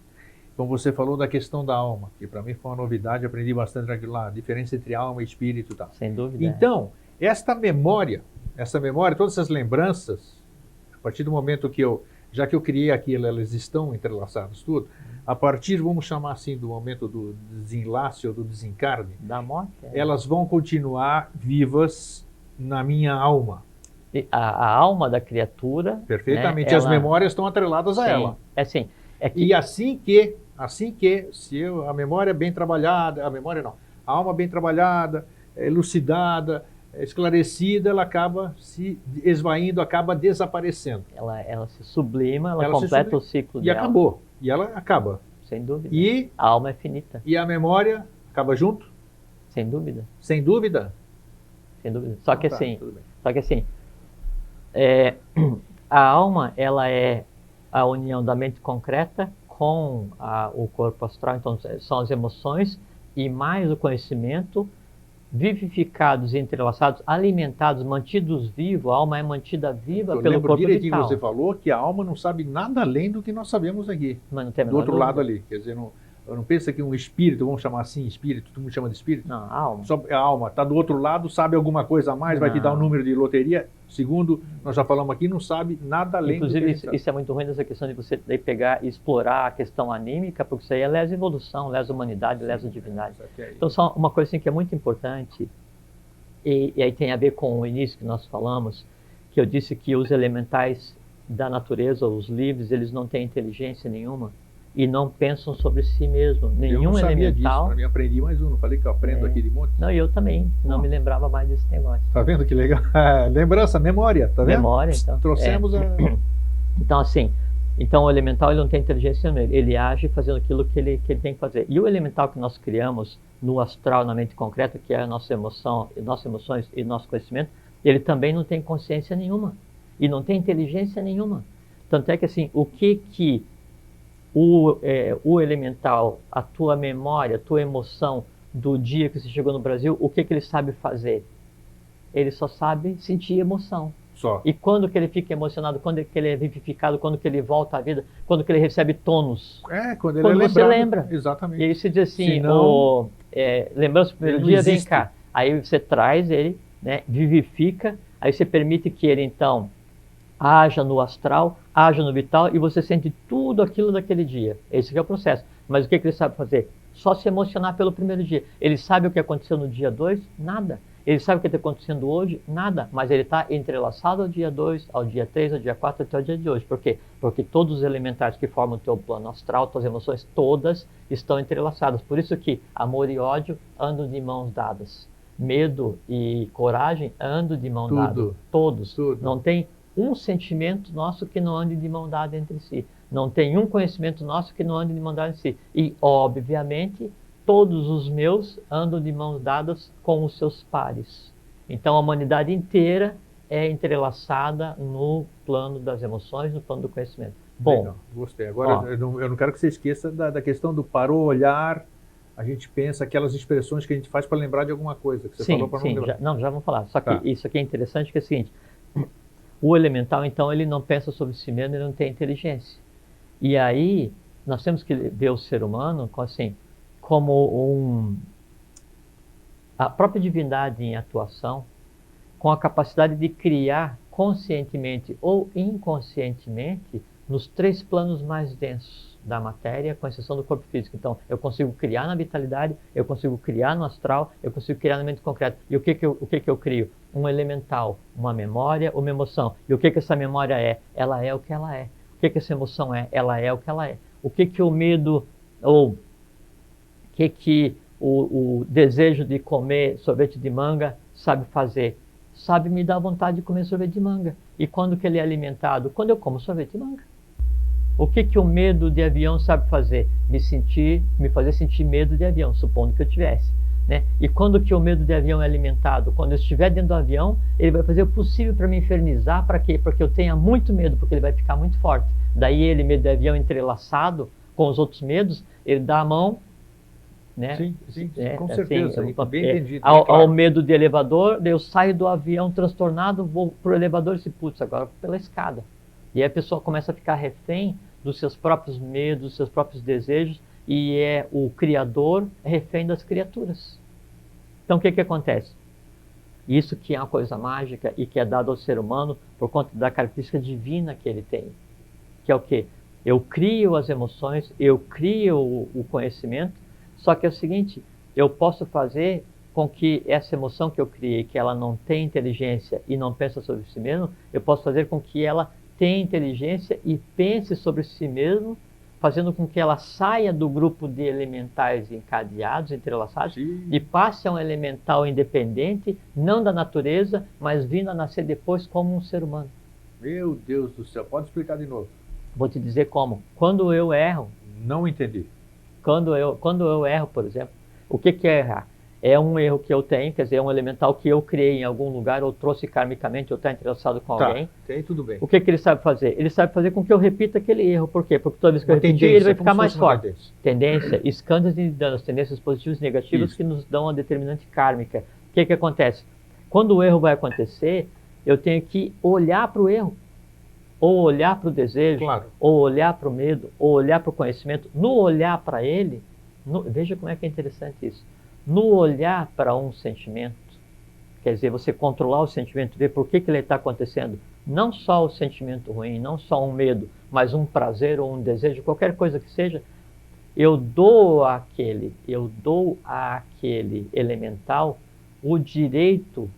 Então você falou da questão da alma, que para mim foi uma novidade, aprendi bastante naquilo lá, a diferença entre alma e espírito e tal. Sem dúvida. Então, essa memória, todas essas lembranças, a partir do momento que já que eu criei aquilo, elas estão entrelaçadas tudo, a partir, vamos chamar assim, do momento do desenlace ou do desencarne, da morte, elas vão continuar vivas na minha alma. E a alma da criatura... Perfeitamente, né, as memórias estão atreladas a ela. E assim que se a memória é bem trabalhada, a alma bem trabalhada, elucidada, esclarecida, ela acaba se esvaindo, acaba desaparecendo. Ela se sublima, ela completa o ciclo dela. E acabou. E ela acaba. Sem dúvida. E a alma é finita. E a memória acaba junto? Sem dúvida. Sem dúvida? Sem dúvida. Só que assim, a alma, ela é a união da mente concreta com o corpo astral. Então, são as emoções e mais o conhecimento vivificados e entrelaçados, alimentados, mantidos vivos. A alma é mantida viva pelo corpo direitinho vital. Você falou que a alma não sabe nada além do que nós sabemos aqui. Mas não tem do outro lado ali. Quer dizer, não pensa que um espírito, vamos chamar assim, espírito, todo mundo chama de espírito? Não, a alma. Só a alma está do outro lado, sabe alguma coisa a mais, vai te dar um número de loteria. Segundo, nós já falamos aqui, não sabe nada além do que Inclusive, isso é muito ruim, essa questão de você daí pegar e explorar a questão anímica, porque isso aí lesa a evolução, lesa a humanidade, lesa a divindade. Então, só uma coisa assim, que é muito importante, e aí tem a ver com o início que nós falamos, que eu disse que os elementais da natureza, os livres, eles não têm inteligência nenhuma e não pensam sobre si mesmo. Eu Nenhum não sabia elemental. disso, para mim aprendi mais um, não falei que eu aprendo aqui de monte? Não, eu também, não me lembrava mais desse negócio. Tá vendo que legal? Lembrança, memória, tá vendo? Memória, então. Trouxemos Então, assim, então o elemental ele não tem inteligência nele, ele age fazendo aquilo que ele tem que fazer. E o elemental que nós criamos no astral, na mente concreta, que é a nossa emoção, nossas emoções e nosso conhecimento, ele também não tem consciência nenhuma e não tem inteligência nenhuma. Tanto é que, assim, o que o elemental, a tua memória, a tua emoção do dia que você chegou no Brasil, o que ele sabe fazer? Ele só sabe sentir emoção. Só. E quando que ele fica emocionado, quando que ele é vivificado, quando que ele volta à vida, quando que ele recebe tônus. Quando ele Quando é você lembrado. lembra. Exatamente. E aí você diz assim, Senão, lembrança do primeiro ele não dia, existe. vem cá. Aí você traz ele, né, vivifica, aí você permite que ele então haja no astral, haja no vital e você sente tudo aquilo daquele dia. Esse que é o processo. Mas o que ele sabe fazer? Só se emocionar pelo primeiro dia. Ele sabe o que aconteceu no dia 2? Nada. Ele sabe o que está acontecendo hoje? Nada. Mas ele está entrelaçado ao dia 2, ao dia 3, ao dia 4, até o dia de hoje. Por quê? Porque todos os elementares que formam o teu plano astral, tuas emoções, todas estão entrelaçadas. Por isso que amor e ódio andam de mãos dadas. Medo e coragem andam de mão dada. Todos. Não tem um sentimento nosso que não ande de mão dada entre si. Não tem um conhecimento nosso que não ande de mão dada entre si. E, obviamente, todos os meus andam de mãos dadas com os seus pares. Então, a humanidade inteira é entrelaçada no plano das emoções, no plano do conhecimento. Bom, legal, gostei. Agora, eu não quero que você esqueça da questão do parou, olhar, a gente pensa aquelas expressões que a gente faz para lembrar de alguma coisa, que você falou para não lembrar. Já vamos falar. Só que isso aqui é interessante, que é o seguinte, o elemental, então, ele não pensa sobre si mesmo, ele não tem inteligência. E aí, nós temos que ver o ser humano assim, como a própria divindade em atuação, com a capacidade de criar conscientemente ou inconscientemente nos 3 planos mais densos da matéria, com exceção do corpo físico. Então, eu consigo criar na vitalidade, eu consigo criar no astral, eu consigo criar na mente concreta. E o que eu crio? Um elemental, uma memória, uma emoção. E o que essa memória é? Ela é o que ela é. O que essa emoção é? Ela é o que ela é. O que o medo, ou o desejo de comer sorvete de manga sabe fazer? Sabe me dar vontade de comer sorvete de manga. E quando que ele é alimentado? Quando eu como sorvete de manga. O que o medo de avião sabe fazer? Me fazer sentir medo de avião, supondo que eu tivesse. Né? E quando que o medo de avião é alimentado? Quando eu estiver dentro do avião, ele vai fazer o possível para me infernizar. Para quê? Porque eu tenha muito medo, porque ele vai ficar muito forte. Daí ele, medo de avião entrelaçado com os outros medos, ele dá a mão, né? Sim, com certeza. Assim, bem entendido. Ao medo de elevador, eu saio do avião transtornado, vou para o elevador e se putz, agora pela escada. E aí a pessoa começa a ficar refém dos seus próprios medos, dos seus próprios desejos, e é o criador refém das criaturas. Então o que acontece? Isso que é uma coisa mágica e que é dado ao ser humano por conta da característica divina que ele tem. Que é o quê? Eu crio as emoções, eu crio o conhecimento, só que é o seguinte, eu posso fazer com que essa emoção que eu criei, que ela não tem inteligência e não pensa sobre si mesmo, eu posso fazer com que ela tenha inteligência e pense sobre si mesmo, fazendo com que ela saia do grupo de elementais encadeados, entrelaçados, e passe a um elemental independente, não da natureza, mas vindo a nascer depois como um ser humano. Meu Deus do céu, pode explicar de novo? Vou te dizer como. Quando eu erro... Não entendi. Quando eu erro, por exemplo, o que é errar? É um erro que eu tenho, quer dizer, é um elemental que eu criei em algum lugar, ou trouxe karmicamente, ou está entrelaçado com alguém. Tem, tudo bem. O que ele sabe fazer? Ele sabe fazer com que eu repita aquele erro. Por quê? Porque toda vez que eu repetir, ele vai ficar mais forte. Tendência, escândalos e danos, tendências positivas e negativas que nos dão a determinante kármica. O que acontece? Quando o erro vai acontecer, eu tenho que olhar para o erro. Ou olhar para o desejo, ou olhar para o medo, ou olhar para o conhecimento. No olhar para ele, veja como é que é interessante isso. No olhar para um sentimento, quer dizer, você controlar o sentimento, ver por que ele está acontecendo. Não só o sentimento ruim, não só um medo, mas um prazer ou um desejo, qualquer coisa que seja. Eu dou àquele elemental o direito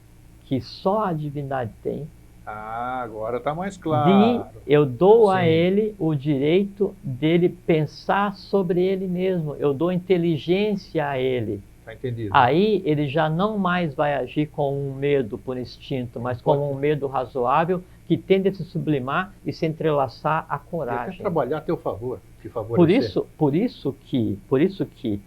que só a divindade tem Ah, agora está mais claro. Eu dou a Sim. ele o direito dele pensar sobre ele mesmo. Eu dou inteligência a ele. Está entendido. Aí ele já não mais vai agir com um medo por instinto, mas com um medo razoável que tende a se sublimar e se entrelaçar à coragem. Ele quer trabalhar a teu favor, te favorecer. Por isso que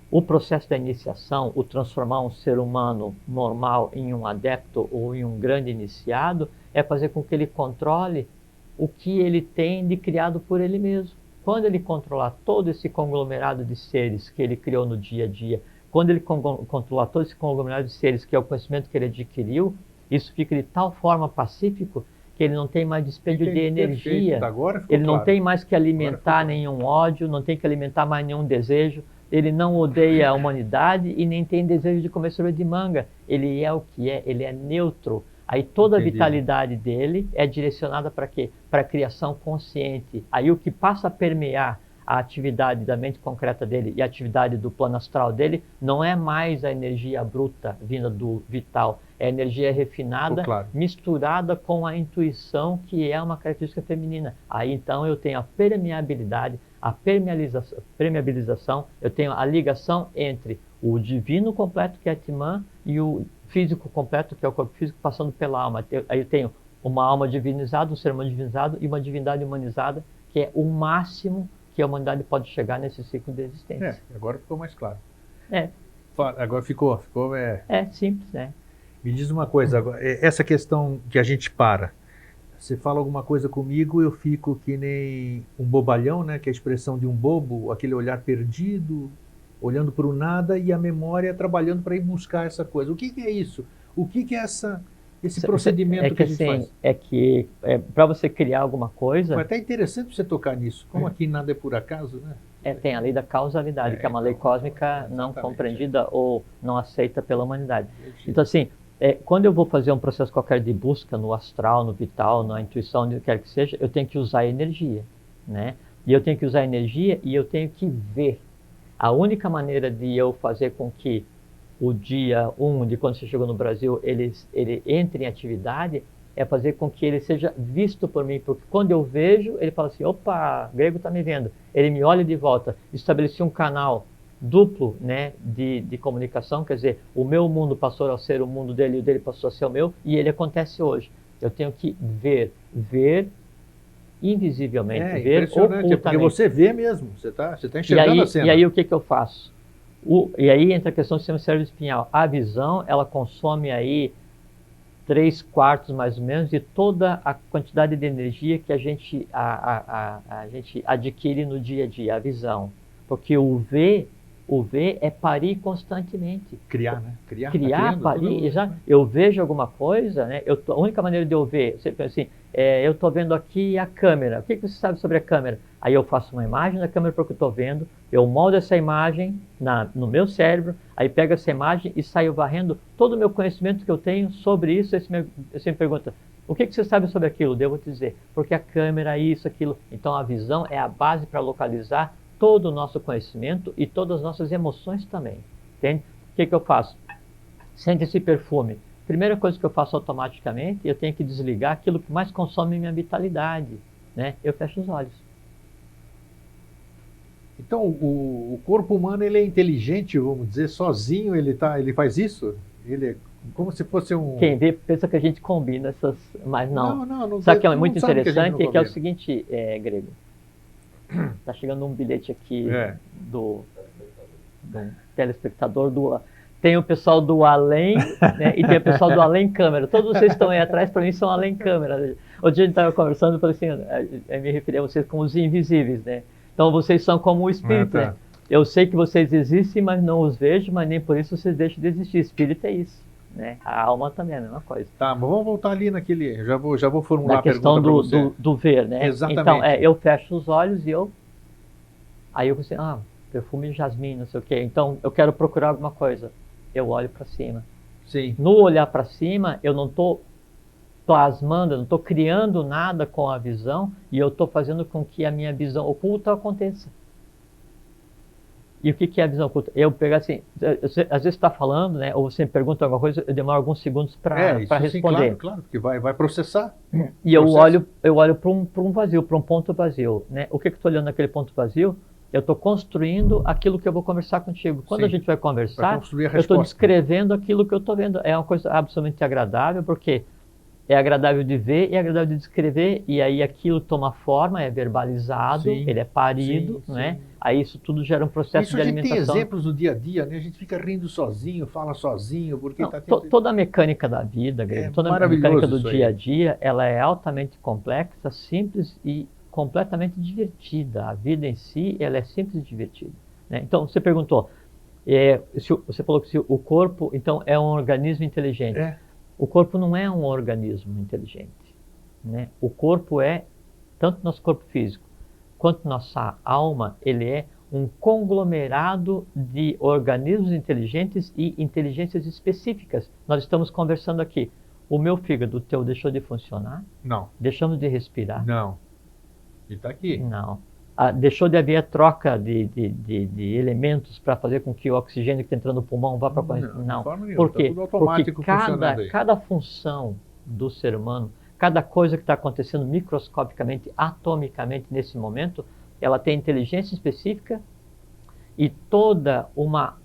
o processo da iniciação, o transformar um ser humano normal em um adepto ou em um grande iniciado, é fazer com que ele controle o que ele tem de criado por ele mesmo. Quando ele controlar todo esse conglomerado de seres que ele criou no dia a dia, quando ele controlar todo esse conglomerado de seres que é o conhecimento que ele adquiriu, isso fica de tal forma pacífico que ele não tem mais dispêndio de energia, ele não tem mais que alimentar nenhum ódio, não tem que alimentar mais nenhum desejo, ele não odeia a humanidade e nem tem desejo de comer sorvete de manga. Ele é o que é, ele é neutro. Aí toda a vitalidade dele é direcionada para quê? Para a criação consciente. Aí o que passa a permear a atividade da mente concreta dele e a atividade do plano astral dele não é mais a energia bruta vinda do vital, é a energia refinada, misturada com a intuição, que é uma característica feminina. Aí então eu tenho a permeabilidade, a permeabilização, eu tenho a ligação entre o divino completo, que é Atman, e o físico completo, que é o corpo físico, passando pela alma. Aí eu tenho uma alma divinizada, um ser humano divinizado e uma divindade humanizada, que é o máximo que a humanidade pode chegar nesse ciclo de existência. Agora ficou mais claro. É simples, né? Me diz uma coisa, agora, essa questão que a gente para. Você fala alguma coisa comigo, eu fico que nem um bobalhão, né? Que é a expressão de um bobo, aquele olhar perdido, olhando para o nada, e a memória trabalhando para ir buscar essa coisa. O que é isso? O que é esse procedimento que a gente faz? É que para você criar alguma coisa... É até interessante você tocar nisso, como aqui nada é por acaso, né? Tem a lei da causalidade, que é uma lei cósmica não compreendida ou não aceita pela humanidade. Então assim, quando eu vou fazer um processo qualquer de busca no astral, no vital, na intuição, onde quer que seja, eu tenho que usar energia, né? E eu tenho que usar energia e eu tenho que ver. A única maneira de eu fazer com que o dia 1 de quando você chegou no Brasil, ele entre em atividade, é fazer com que ele seja visto por mim, porque quando eu vejo, ele fala assim, opa, grego está me vendo, ele me olha de volta, estabeleci um canal duplo, né, de comunicação, quer dizer, o meu mundo passou a ser o mundo dele e o dele passou a ser o meu, e ele acontece hoje. Eu tenho que ver invisivelmente, ver ocultamente. Porque você vê mesmo, você tá enxergando a cena. E aí o que eu faço? E aí entra a questão do sistema cérebro espinhal. A visão, ela consome aí 3/4 mais ou menos de toda a quantidade de energia que a gente adquire no dia a dia, a visão. Porque o ver é parir constantemente. Criar, né? Criar, parir, exato. Eu vejo alguma coisa, né? A única maneira de eu ver, você pensa assim, eu estou vendo aqui a câmera. O que você sabe sobre a câmera? Aí eu faço uma imagem da câmera para o que eu estou vendo, eu moldo essa imagem no meu cérebro, aí pego essa imagem e saio varrendo todo o meu conhecimento que eu tenho sobre isso. Você me pergunta, o que você sabe sobre aquilo? Eu vou te dizer, porque a câmera, isso, aquilo. Então a visão é a base para localizar todo o nosso conhecimento e todas as nossas emoções também. Entende? O que eu faço? Sente esse perfume. Primeira coisa que eu faço automaticamente, eu tenho que desligar aquilo que mais consome minha vitalidade, né? Eu fecho os olhos. Então o corpo humano, ele é inteligente, vamos dizer, sozinho ele faz isso? Ele é como se fosse um... Quem vê pensa que a gente combina essas, mas não. Não Sabe o que é muito interessante? Que é o seguinte, Grego. Está chegando um bilhete aqui do telespectador tem o pessoal do além, né, e tem o pessoal do além câmera. Todos vocês que estão aí atrás, para mim, são além câmera. Outro dia a gente estava conversando, eu falei assim, eu me referi a vocês como os invisíveis, né? Então vocês são como o espírito, né? Eu sei que vocês existem, mas não os vejo, mas nem por isso vocês deixam de existir. Espírito é isso, né? A alma também é a mesma coisa. Tá, mas vamos voltar ali naquele... Já vou formular a questão do ver, né? Exatamente. Então, eu fecho os olhos e aí eu pensei, perfume de jasmim, não sei o quê. Então, eu quero procurar alguma coisa. Eu olho para cima. Sim. No olhar para cima, eu não estou plasmando, eu não estou criando nada com a visão, e eu estou fazendo com que a minha visão oculta aconteça. E o que é a visão oculta? Eu pegar assim, às vezes está falando, né? Ou você me pergunta alguma coisa, eu demoro alguns segundos para responder. Sim, claro, porque vai processar. E eu olho para um vazio, para um ponto vazio, né? O que eu estou olhando naquele ponto vazio? Eu estou construindo aquilo que eu vou conversar contigo. Quando a gente vai conversar, eu estou descrevendo aquilo que eu estou vendo. É uma coisa absolutamente agradável, porque é agradável de ver e é agradável de descrever, e aí aquilo toma forma, é verbalizado, ele é parido, né? Aí isso tudo gera um processo de alimentação. Isso a gente tem exemplos no dia a dia, né? A gente fica rindo sozinho, fala sozinho, porque toda a mecânica da vida, toda a mecânica do dia a dia, ela é altamente complexa, simples e completamente divertida. A vida em si, ela é simples e divertida, né? Então, você perguntou, você falou que se o corpo, então, é um organismo inteligente. O corpo não é um organismo inteligente, né? O corpo é, tanto nosso corpo físico quanto nossa alma, ele é um conglomerado de organismos inteligentes e inteligências específicas. Nós estamos conversando aqui. O meu fígado, o teu, deixou de funcionar? Não. Deixamos de respirar? Não. Ele está aqui. Não. Deixou de haver a troca de elementos para fazer com que o oxigênio que está entrando no pulmão vá para a Não. Por quê? Tá tudo automático. Porque cada função do ser humano, cada coisa que está acontecendo microscopicamente, atomicamente nesse momento, ela tem inteligência específica e toda uma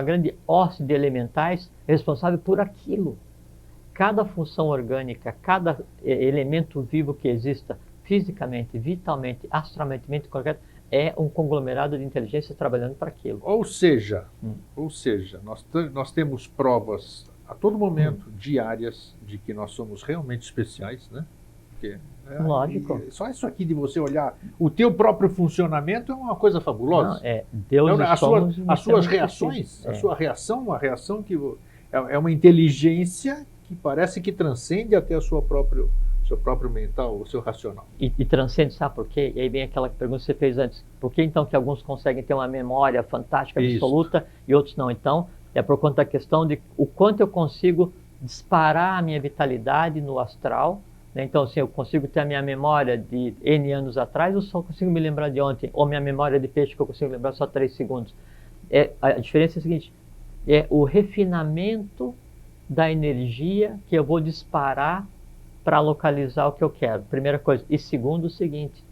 grande hoste de elementais responsável por aquilo. Cada função orgânica, cada elemento vivo que exista fisicamente, vitalmente, astralmente, concreto, é um conglomerado de inteligência trabalhando para aquilo. Ou seja, nós temos provas a todo momento, diárias, de que nós somos realmente especiais, né? Porque, lógico. Só isso aqui de você olhar o teu próprio funcionamento é uma coisa fabulosa. Não, Deus então, as suas reações, a sua reação, uma reação que é uma inteligência que parece que transcende até o seu próprio mental, o seu racional. E transcende, sabe por quê? E aí vem aquela pergunta que você fez antes. Por que então que alguns conseguem ter uma memória fantástica, absoluta, e outros não? Então, é por conta da questão de o quanto eu consigo disparar a minha vitalidade no astral, né? Então, assim, eu consigo ter a minha memória de N anos atrás, eu só consigo me lembrar de ontem, ou minha memória de peixe que eu consigo lembrar só 3 segundos. A diferença é a seguinte, é o refinamento da energia que eu vou disparar para localizar o que eu quero. Primeira coisa. E segundo, o seguinte,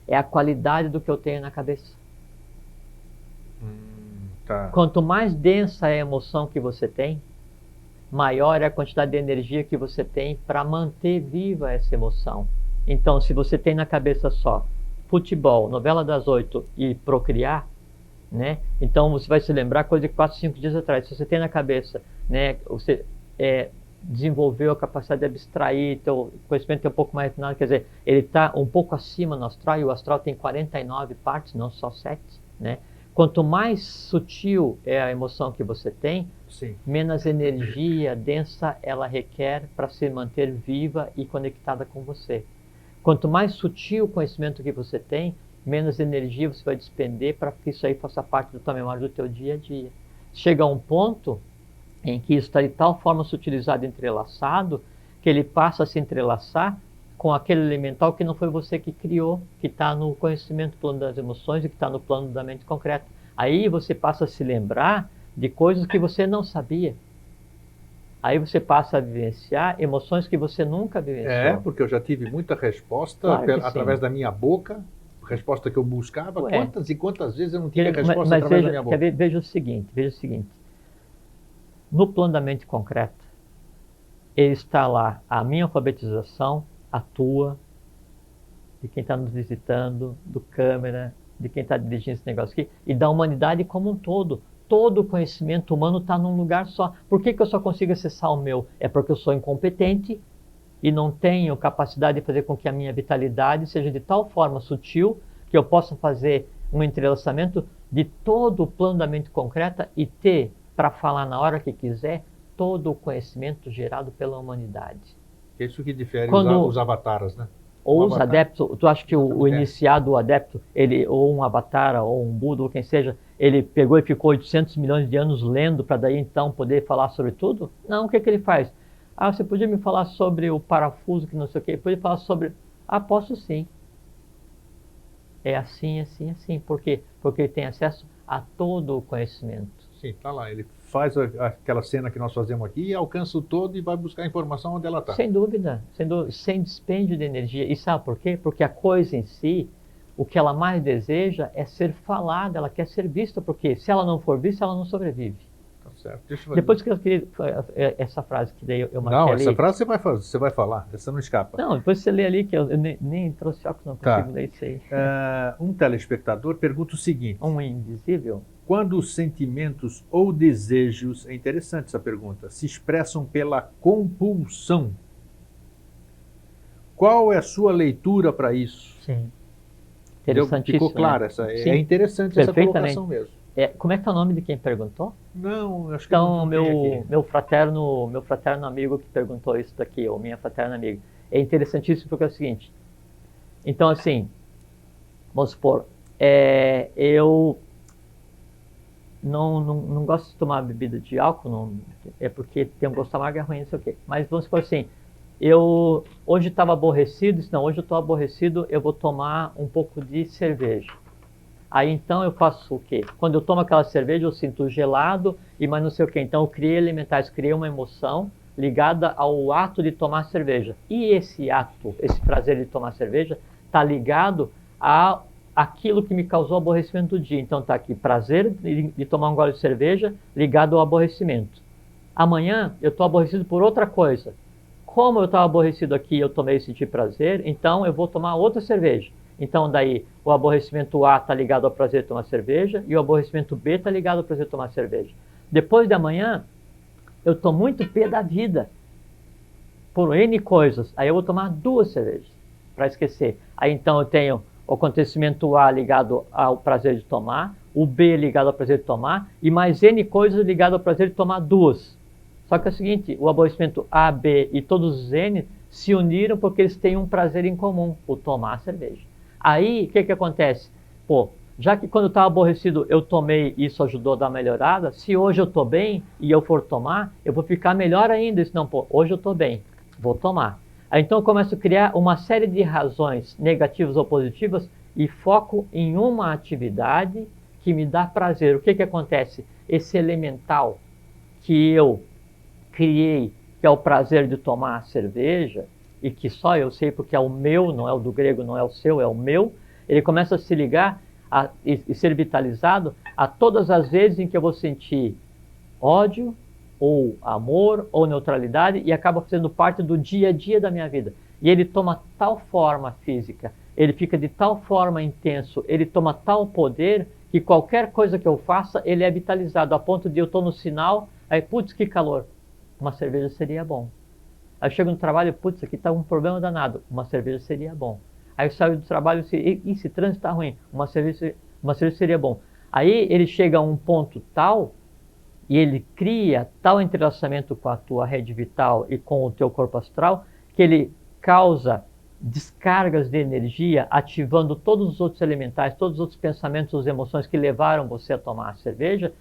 é a qualidade do que eu tenho na cabeça. Quanto mais densa é a emoção que você tem, maior é a quantidade de energia que você tem para manter viva essa emoção. Então, se você tem na cabeça só futebol, novela das 8 e procriar, né? Então você vai se lembrar coisa de 4, 5 dias atrás. Se você tem na cabeça, né, você desenvolveu a capacidade de abstrair, teu conhecimento é um pouco mais refinado, quer dizer, ele está um pouco acima no astral, e o astral tem 49 partes, não só 7, né? Quanto mais sutil é a emoção que você tem, menos energia densa ela requer para se manter viva e conectada com você. Quanto mais sutil o conhecimento que você tem, menos energia você vai despender para que isso aí faça parte da tua memória do teu dia a dia. Chega a um ponto em que isso está de tal forma sutilizado e entrelaçado, que ele passa a se entrelaçar com aquele elemental que não foi você que criou, que está no conhecimento, plano das emoções, e que está no plano da mente concreta. Aí você passa a se lembrar de coisas que você não sabia. Aí você passa a vivenciar emoções que você nunca vivenciou. Porque eu já tive muita resposta através da minha boca, resposta que eu buscava. Quantas e quantas vezes eu não tive resposta através da minha boca? Veja o seguinte. No plano da mente concreta, ele está lá a minha alfabetização, a tua, de quem está nos visitando, do câmera, de quem está dirigindo esse negócio aqui, e da humanidade como um todo. Todo o conhecimento humano está num lugar só. Por que eu só consigo acessar o meu? É porque eu sou incompetente e não tenho capacidade de fazer com que a minha vitalidade seja de tal forma sutil que eu possa fazer um entrelaçamento de todo o plano da mente concreta e ter, para falar na hora que quiser, todo o conhecimento gerado pela humanidade. É isso que difere os avatares, né? Ou os adeptos. Tu acha que o iniciado, o adepto, ou um avatar, ou um Buda, ou quem seja, ele pegou e ficou 800 milhões de anos lendo para daí então poder falar sobre tudo? Não, o que ele faz? Você podia me falar sobre o parafuso que não sei o quê? Podia falar sobre... posso sim. é assim, assim, assim. Por quê? Porque ele tem acesso a todo o conhecimento. Sim, tá lá. Ele faz aquela cena que nós fazemos aqui e alcança o todo e vai buscar a informação onde ela está. Sem dúvida, sem dispêndio de energia. E sabe por quê? Porque a coisa em si, o que ela mais deseja é ser falada, ela quer ser vista, porque se ela não for vista, ela não sobrevive. Tá certo. Deixa eu Depois que eu queria, essa frase que daí eu marquei Não, ali. essa frase você vai falar, essa não escapa. Não, depois você lê ali, que eu nem trouxe óculos, não consigo Tá. ler isso aí. Um telespectador pergunta o seguinte: Um invisível? quando os sentimentos ou desejos, é interessante essa pergunta, se expressam pela compulsão, qual é a sua leitura para isso? Sim. Interessantíssimo. Ficou claro, né? é interessante essa Perfeitamente. colocação mesmo. Como é que é o nome de quem perguntou? Não, acho que Então, não tem aqui. meu fraterno amigo que perguntou isso daqui, ou minha fraterna amiga, é interessantíssimo porque é o seguinte. Então, assim, vamos supor, eu não gosto de tomar bebida de álcool, não, é porque tem um gosto amargo, é ruim, não sei o quê. Mas vamos supor assim, eu hoje estava aborrecido, não, hoje eu estou aborrecido, eu vou tomar um pouco de cerveja. Aí então eu faço o quê? Quando eu tomo aquela cerveja, eu sinto gelado e mais não sei o quê. Então eu criei elementais, criei uma emoção ligada ao ato de tomar cerveja. E esse ato, esse prazer de tomar cerveja, está ligado a aquilo que me causou aborrecimento do dia. Então está aqui, prazer de tomar um gole de cerveja ligado ao aborrecimento. Amanhã eu estou aborrecido por outra coisa. Como eu estava aborrecido aqui e eu tomei e senti prazer, então eu vou tomar outra cerveja. Então daí o aborrecimento A está ligado ao prazer de tomar cerveja e o aborrecimento B está ligado ao prazer de tomar cerveja. Depois de amanhã, eu estou muito pé da vida por N coisas. Aí eu vou tomar 2 cervejas para esquecer. Aí então eu tenho o acontecimento A ligado ao prazer de tomar, o B ligado ao prazer de tomar e mais N coisas ligado ao prazer de tomar 2. Só que é o seguinte, o aborrecimento A, B e todos os N se uniram porque eles têm um prazer em comum, o tomar a cerveja. Aí, o que acontece? Pô, já que quando eu estava aborrecido eu tomei e isso ajudou a dar uma melhorada, se hoje eu estou bem e eu for tomar, eu vou ficar melhor ainda. Não, pô, hoje eu estou bem, vou tomar. Aí então eu começo a criar uma série de razões negativas ou positivas e foco em uma atividade que me dá prazer. O que acontece? Esse elemental que eu criei, que é o prazer de tomar a cerveja, e que só eu sei porque é o meu, não é o do grego, não é o seu, é o meu, ele começa a se ligar e ser vitalizado a todas as vezes em que eu vou sentir ódio, ou amor, ou neutralidade, e acaba fazendo parte do dia a dia da minha vida. E ele toma tal forma física, ele fica de tal forma intenso, ele toma tal poder, que qualquer coisa que eu faça, ele é vitalizado, a ponto de eu estou no sinal, aí, putz, que calor, uma cerveja seria bom. Aí eu chego no trabalho, putz, aqui está um problema danado, uma cerveja seria bom. Aí eu saio do trabalho e esse trânsito está ruim, uma cerveja seria bom. Aí ele chega a um ponto tal, e ele cria tal entrelaçamento com a tua rede vital e com o teu corpo astral, que ele causa descargas de energia, ativando todos os outros elementais, todos os outros pensamentos, as emoções que levaram você a tomar a cerveja,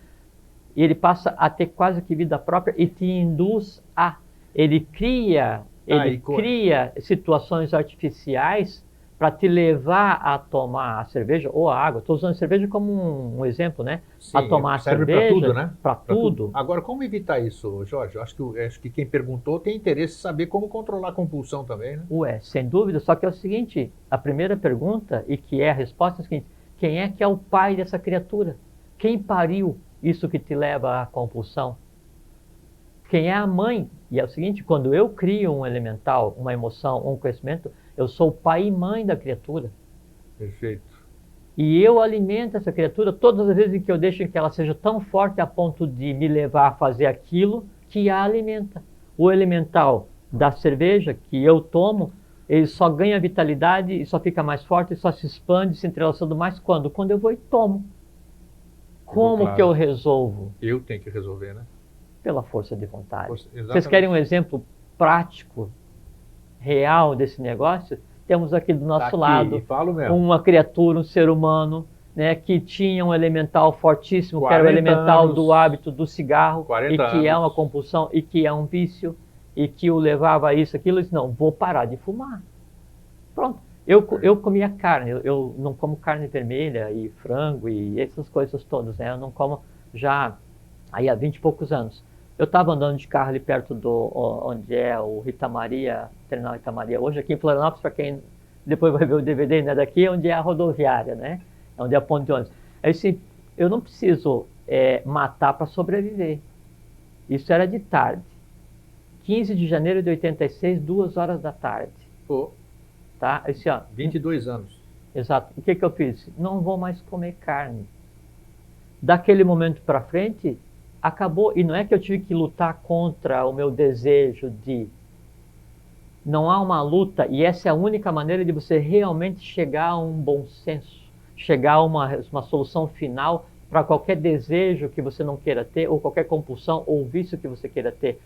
e ele passa a ter quase que vida própria e te induz a... Ele cria situações artificiais para te levar a tomar a cerveja ou a água. Estou usando a cerveja como um exemplo, né? Sim, a tomar a serve cerveja. Para tudo, né? Para tudo. Agora, como evitar isso, Jorge? Acho que quem perguntou tem interesse em saber como controlar a compulsão também, né? Sem dúvida. Só que é o seguinte, a primeira pergunta, e que é a resposta, é a seguinte: quem é que é o pai dessa criatura? Quem pariu isso que te leva à compulsão? Quem é a mãe? E é o seguinte, quando eu crio um elemental, uma emoção, um conhecimento, eu sou o pai e mãe da criatura. Perfeito. E eu alimento essa criatura todas as vezes em que eu deixo que ela seja tão forte a ponto de me levar a fazer aquilo que a alimenta. O elemental da cerveja que eu tomo, ele só ganha vitalidade e só fica mais forte e só se expande, se entrelaçando mais quando? Quando eu vou e tomo. Como que eu resolvo? Eu tenho que resolver, né? Pela força de vontade. Exatamente. Vocês querem um exemplo prático, real desse negócio? Temos aqui do nosso lado uma criatura, um ser humano, né, que tinha um elemental fortíssimo, que era o elemental do hábito do cigarro, e que é uma compulsão, e que é um vício, e que o levava a isso, aquilo, e disse, não, vou parar de fumar. Pronto. Eu comia carne, eu não como carne vermelha e frango e essas coisas todas, né? Eu não como já aí há 20 e poucos anos. Eu estava andando de carro ali perto onde é o Rita Maria, Terminal Rita Maria, hoje aqui em Florianópolis, para quem depois vai ver o DVD, né, daqui é onde é a rodoviária, né? É onde é a ponte de ônibus. Aí assim, eu não preciso matar para sobreviver. Isso era de tarde. 15 de janeiro de 86, 2 horas da tarde. Pô, Tá? Assim, ó, 22 anos. exato. O que eu fiz? Não vou mais comer carne. Daquele momento para frente, acabou. E não é que eu tive que lutar contra o meu desejo de... Não há uma luta, e essa é a única maneira de você realmente chegar a um bom senso, chegar a uma solução final para qualquer desejo que você não queira ter, ou qualquer compulsão ou vício que você queira ter.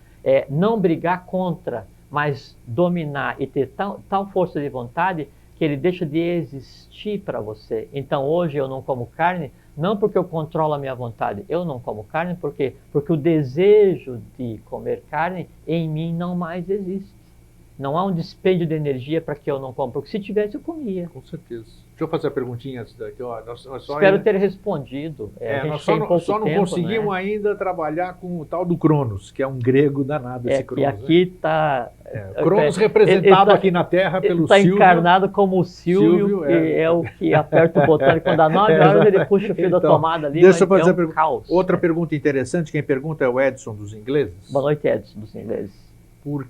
Não brigar contra, mas dominar e ter tal força de vontade que ele deixa de existir para você. Então hoje eu não como carne, não porque eu controlo a minha vontade, eu não como carne porque o desejo de comer carne em mim não mais existe. Não há um dispêndio de energia para que eu não como, porque se tivesse eu comia. Com certeza. Deixa eu fazer a perguntinha antes daqui. Ó, nós só Espero ainda... ter respondido. nós só não conseguimos ainda trabalhar com o tal do Cronos, que é um grego danado esse Cronos. E aqui está... Cronos representado aqui na Terra pelo Silvio. Está encarnado como o Silvio, que é o que aperta o botão e quando dá 9 horas ele puxa o fio da tomada ali, deixa eu fazer caos. Outra pergunta interessante, quem pergunta é o Edson dos ingleses. Boa noite, Edson dos ingleses.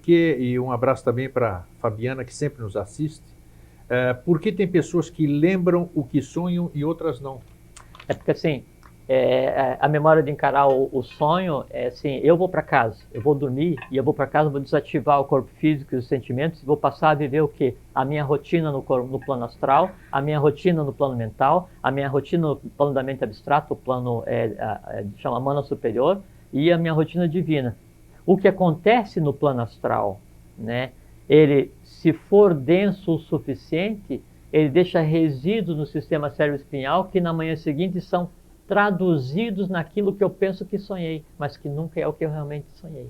E um abraço também para Fabiana, que sempre nos assiste. Por que tem pessoas que lembram o que sonham e outras não? É porque assim, a memória de encarar o sonho é assim, eu vou para casa, eu vou dormir e eu vou para casa, vou desativar o corpo físico e os sentimentos e vou passar a viver o quê? A minha rotina no plano astral, a minha rotina no plano mental, a minha rotina no plano da mente abstrato, o plano chama mana superior, e a minha rotina divina. O que acontece no plano astral, né? Ele, se for denso o suficiente, ele deixa resíduos no sistema cérebro-espinhal que na manhã seguinte são traduzidos naquilo que eu penso que sonhei, mas que nunca é o que eu realmente sonhei.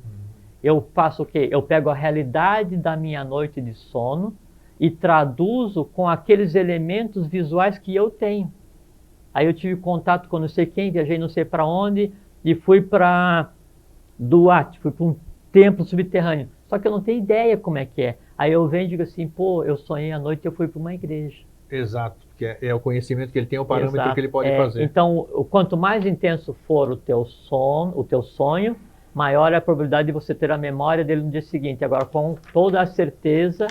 Eu faço o quê? Eu pego a realidade da minha noite de sono e traduzo com aqueles elementos visuais que eu tenho. Aí eu tive contato com não sei quem, viajei não sei para onde e fui para Duarte, fui para um templo subterrâneo. Só que eu não tenho ideia como é que é. Aí eu venho e digo assim, pô, eu sonhei à noite e eu fui para uma igreja. Exato, porque é o conhecimento que ele tem, o parâmetro que ele pode fazer. Então, quanto mais intenso for o teu sonho, maior é a probabilidade de você ter a memória dele no dia seguinte. Agora, com toda a certeza,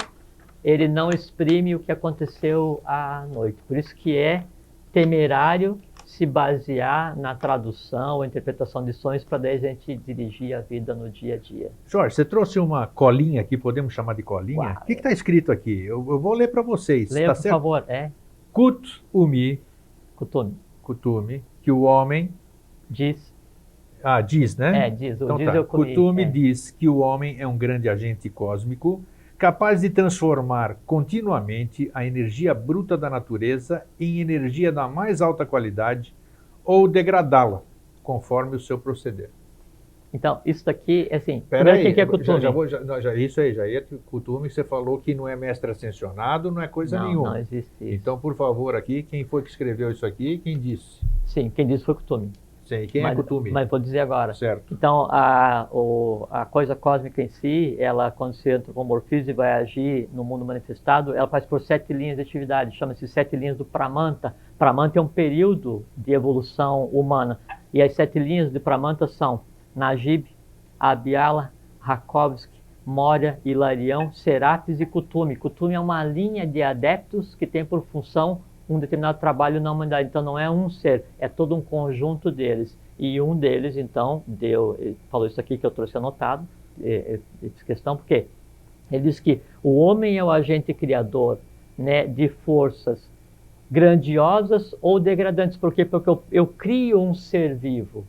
ele não exprime o que aconteceu à noite. Por isso que é temerário se basear na tradução ou interpretação de sonhos para daí a gente dirigir a vida no dia a dia. Jorge, você trouxe uma colinha aqui, podemos chamar de colinha? Uau. O que está escrito aqui? Eu vou ler para vocês. Leia, tá por certo? favor. Kutume, que o homem... Diz. Diz, né? Diz. Então diz tá. eu comi, Kutume diz que o homem é um grande agente cósmico, capaz de transformar continuamente a energia bruta da natureza em energia da mais alta qualidade ou degradá-la, conforme o seu proceder. Então, isso daqui, assim... Peraí, o que é Kutume? Isso aí, já é Kutume, você falou que não é mestre ascensionado, não é coisa nenhuma. Não existe isso. Então, por favor, aqui, quem foi que escreveu isso aqui, quem disse? Sim, quem disse foi Kutume. Sim, quem é Kutume? Mas vou dizer agora. Certo. Então, a coisa cósmica em si, ela, quando se antropomorfiza e vai agir no mundo manifestado, ela faz por 7 linhas de atividade, chama-se 7 linhas do Pramanta. Pramanta é um período de evolução humana. E as 7 linhas de Pramanta são Najib, Abhyala, Rakovsky, Moria, Hilarião, Serapis e Kutume. Kutume é uma linha de adeptos que tem por função um determinado trabalho na humanidade. Então não é um ser, é todo um conjunto deles. E um deles, então, falou isso aqui que eu trouxe anotado, essa questão, porque ele diz que o homem é o agente criador, né, de forças grandiosas ou degradantes. Por quê? Porque eu crio um ser vivo,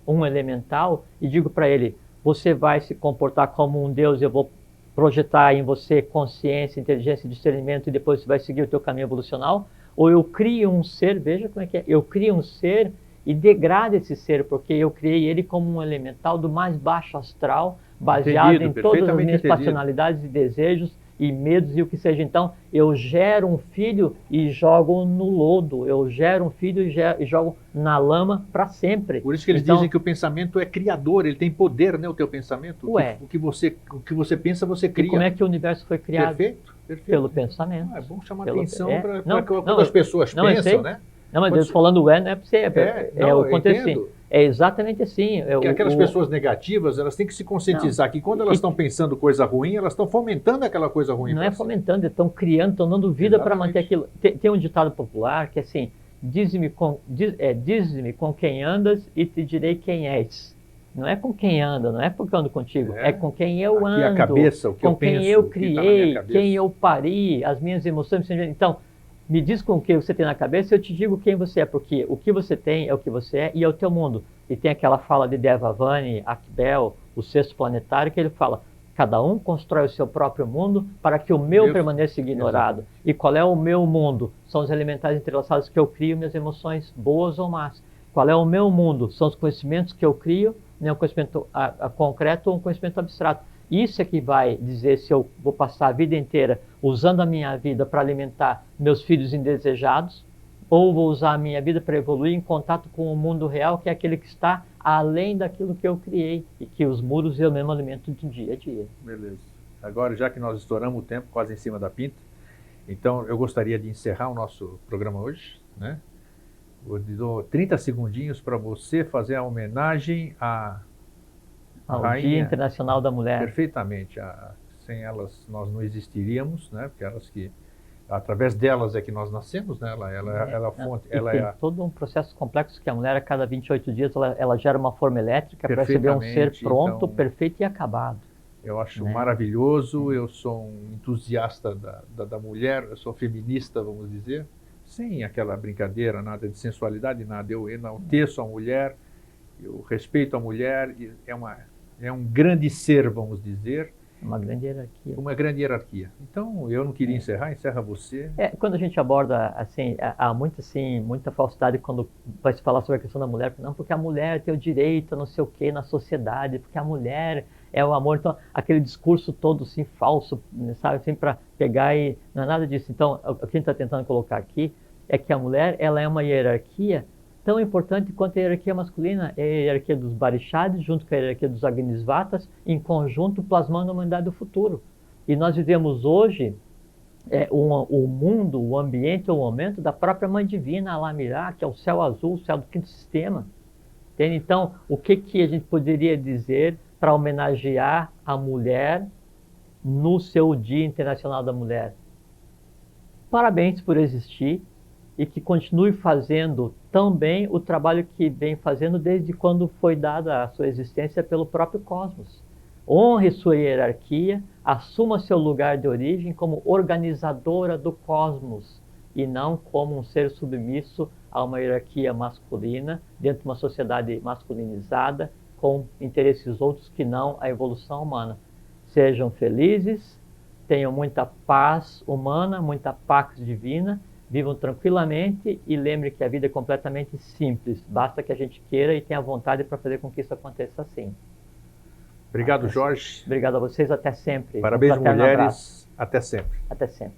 um elemental, e digo para ele, você vai se comportar como um Deus, eu vou projetar em você consciência, inteligência, discernimento, e depois você vai seguir o teu caminho evolucional. Ou eu crio um ser, veja como é que é, eu crio um ser e degrado esse ser, porque eu criei ele como um elemental do mais baixo astral, baseado em todas as minhas passionalidades e desejos, e medos e o que seja. Então, eu gero um filho e jogo no lodo, eu gero um filho e jogo na lama para sempre. Por isso que eles então, dizem que o pensamento é criador, ele tem poder, né, o teu pensamento. Ué. O que você pensa, você cria. E como é que o universo foi criado? Perfeito. Pelo pensamento. É bom chamar atenção para não, quando as pessoas pensam, né? Não, mas Quando eu falando não é para você, o contexto assim. É exatamente assim. Porque aquelas pessoas negativas, elas têm que se conscientizar que quando elas estão pensando coisa ruim, elas estão fomentando aquela coisa ruim. Não é fomentando, estão criando, estão dando vida para manter aquilo. Tem um ditado popular que é assim, diz-me com quem andas e te direi quem és. Não é com quem anda, não é porque eu ando contigo, é com quem eu ando, a cabeça, o que com eu quem penso, eu o que tá na criei, minha cabeça. quem eu pari, as minhas emoções. Então, me diz com o que você tem na cabeça, eu te digo quem você é, porque o que você tem é o que você é e é o teu mundo. E tem aquela fala de Devavani, Akbel, o sexto planetário, que ele fala, cada um constrói o seu próprio mundo para que o meu permaneça ignorado. Exatamente. E qual é o meu mundo? São os elementares entrelaçados que eu crio, minhas emoções boas ou más. Qual é o meu mundo? São os conhecimentos que eu crio, né, um conhecimento concreto ou um conhecimento abstrato. Isso é que vai dizer se eu vou passar a vida inteira usando a minha vida para alimentar meus filhos indesejados, ou vou usar a minha vida para evoluir em contato com o mundo real, que é aquele que está além daquilo que eu criei, e que os muros eu mesmo alimento de dia a dia. Beleza. Agora, já que nós estouramos o tempo, quase em cima da pinta, então eu gostaria de encerrar o nosso programa hoje, né? Eu dou 30 segundinhos para você fazer a homenagem ao Dia Internacional da Mulher. Perfeitamente. Sem elas nós não existiríamos, né? Porque elas que, através delas é que nós nascemos, né? Ela fonte, ela tem todo um processo complexo que a mulher a cada 28 dias ela gera uma forma elétrica para receber um ser pronto, então, perfeito e acabado. Eu acho maravilhoso. Eu sou um entusiasta da mulher, eu sou feminista, vamos dizer, sem aquela brincadeira, nada de sensualidade, nada. Eu enalteço a mulher, eu respeito a mulher, é um grande ser, vamos dizer. Uma grande hierarquia. Uma grande hierarquia. Então, eu não queria encerra você. Quando a gente aborda, assim, há muita falsidade quando vai se falar sobre a questão da mulher. Não, porque a mulher tem o direito a não sei o quê na sociedade, porque a mulher é o amor. Então, aquele discurso todo, assim, falso, sabe, assim, para pegar e... Não é nada disso. Então, o que a gente está tentando colocar aqui é que a mulher, ela é uma hierarquia tão importante quanto a hierarquia masculina, é a hierarquia dos Barishads, junto com a hierarquia dos Agnisvatas, em conjunto plasmando a humanidade do futuro. E nós vivemos hoje o mundo, o ambiente, o momento da própria Mãe Divina, Alamirá, que é o céu azul, o céu do quinto sistema. Entende? Então, o que a gente poderia dizer para homenagear a mulher no seu Dia Internacional da Mulher? Parabéns por existir e que continue fazendo tão bem o trabalho que vem fazendo desde quando foi dada a sua existência pelo próprio cosmos. Honre sua hierarquia, assuma seu lugar de origem como organizadora do cosmos e não como um ser submisso a uma hierarquia masculina dentro de uma sociedade masculinizada com interesses outros que não a evolução humana. Sejam felizes, tenham muita paz humana, muita paz divina, vivam tranquilamente e lembre que a vida é completamente simples. Basta que a gente queira e tenha vontade para fazer com que isso aconteça assim. Obrigado, Jorge. Obrigado a vocês. Até sempre. Parabéns, mulheres. Até sempre. Até sempre.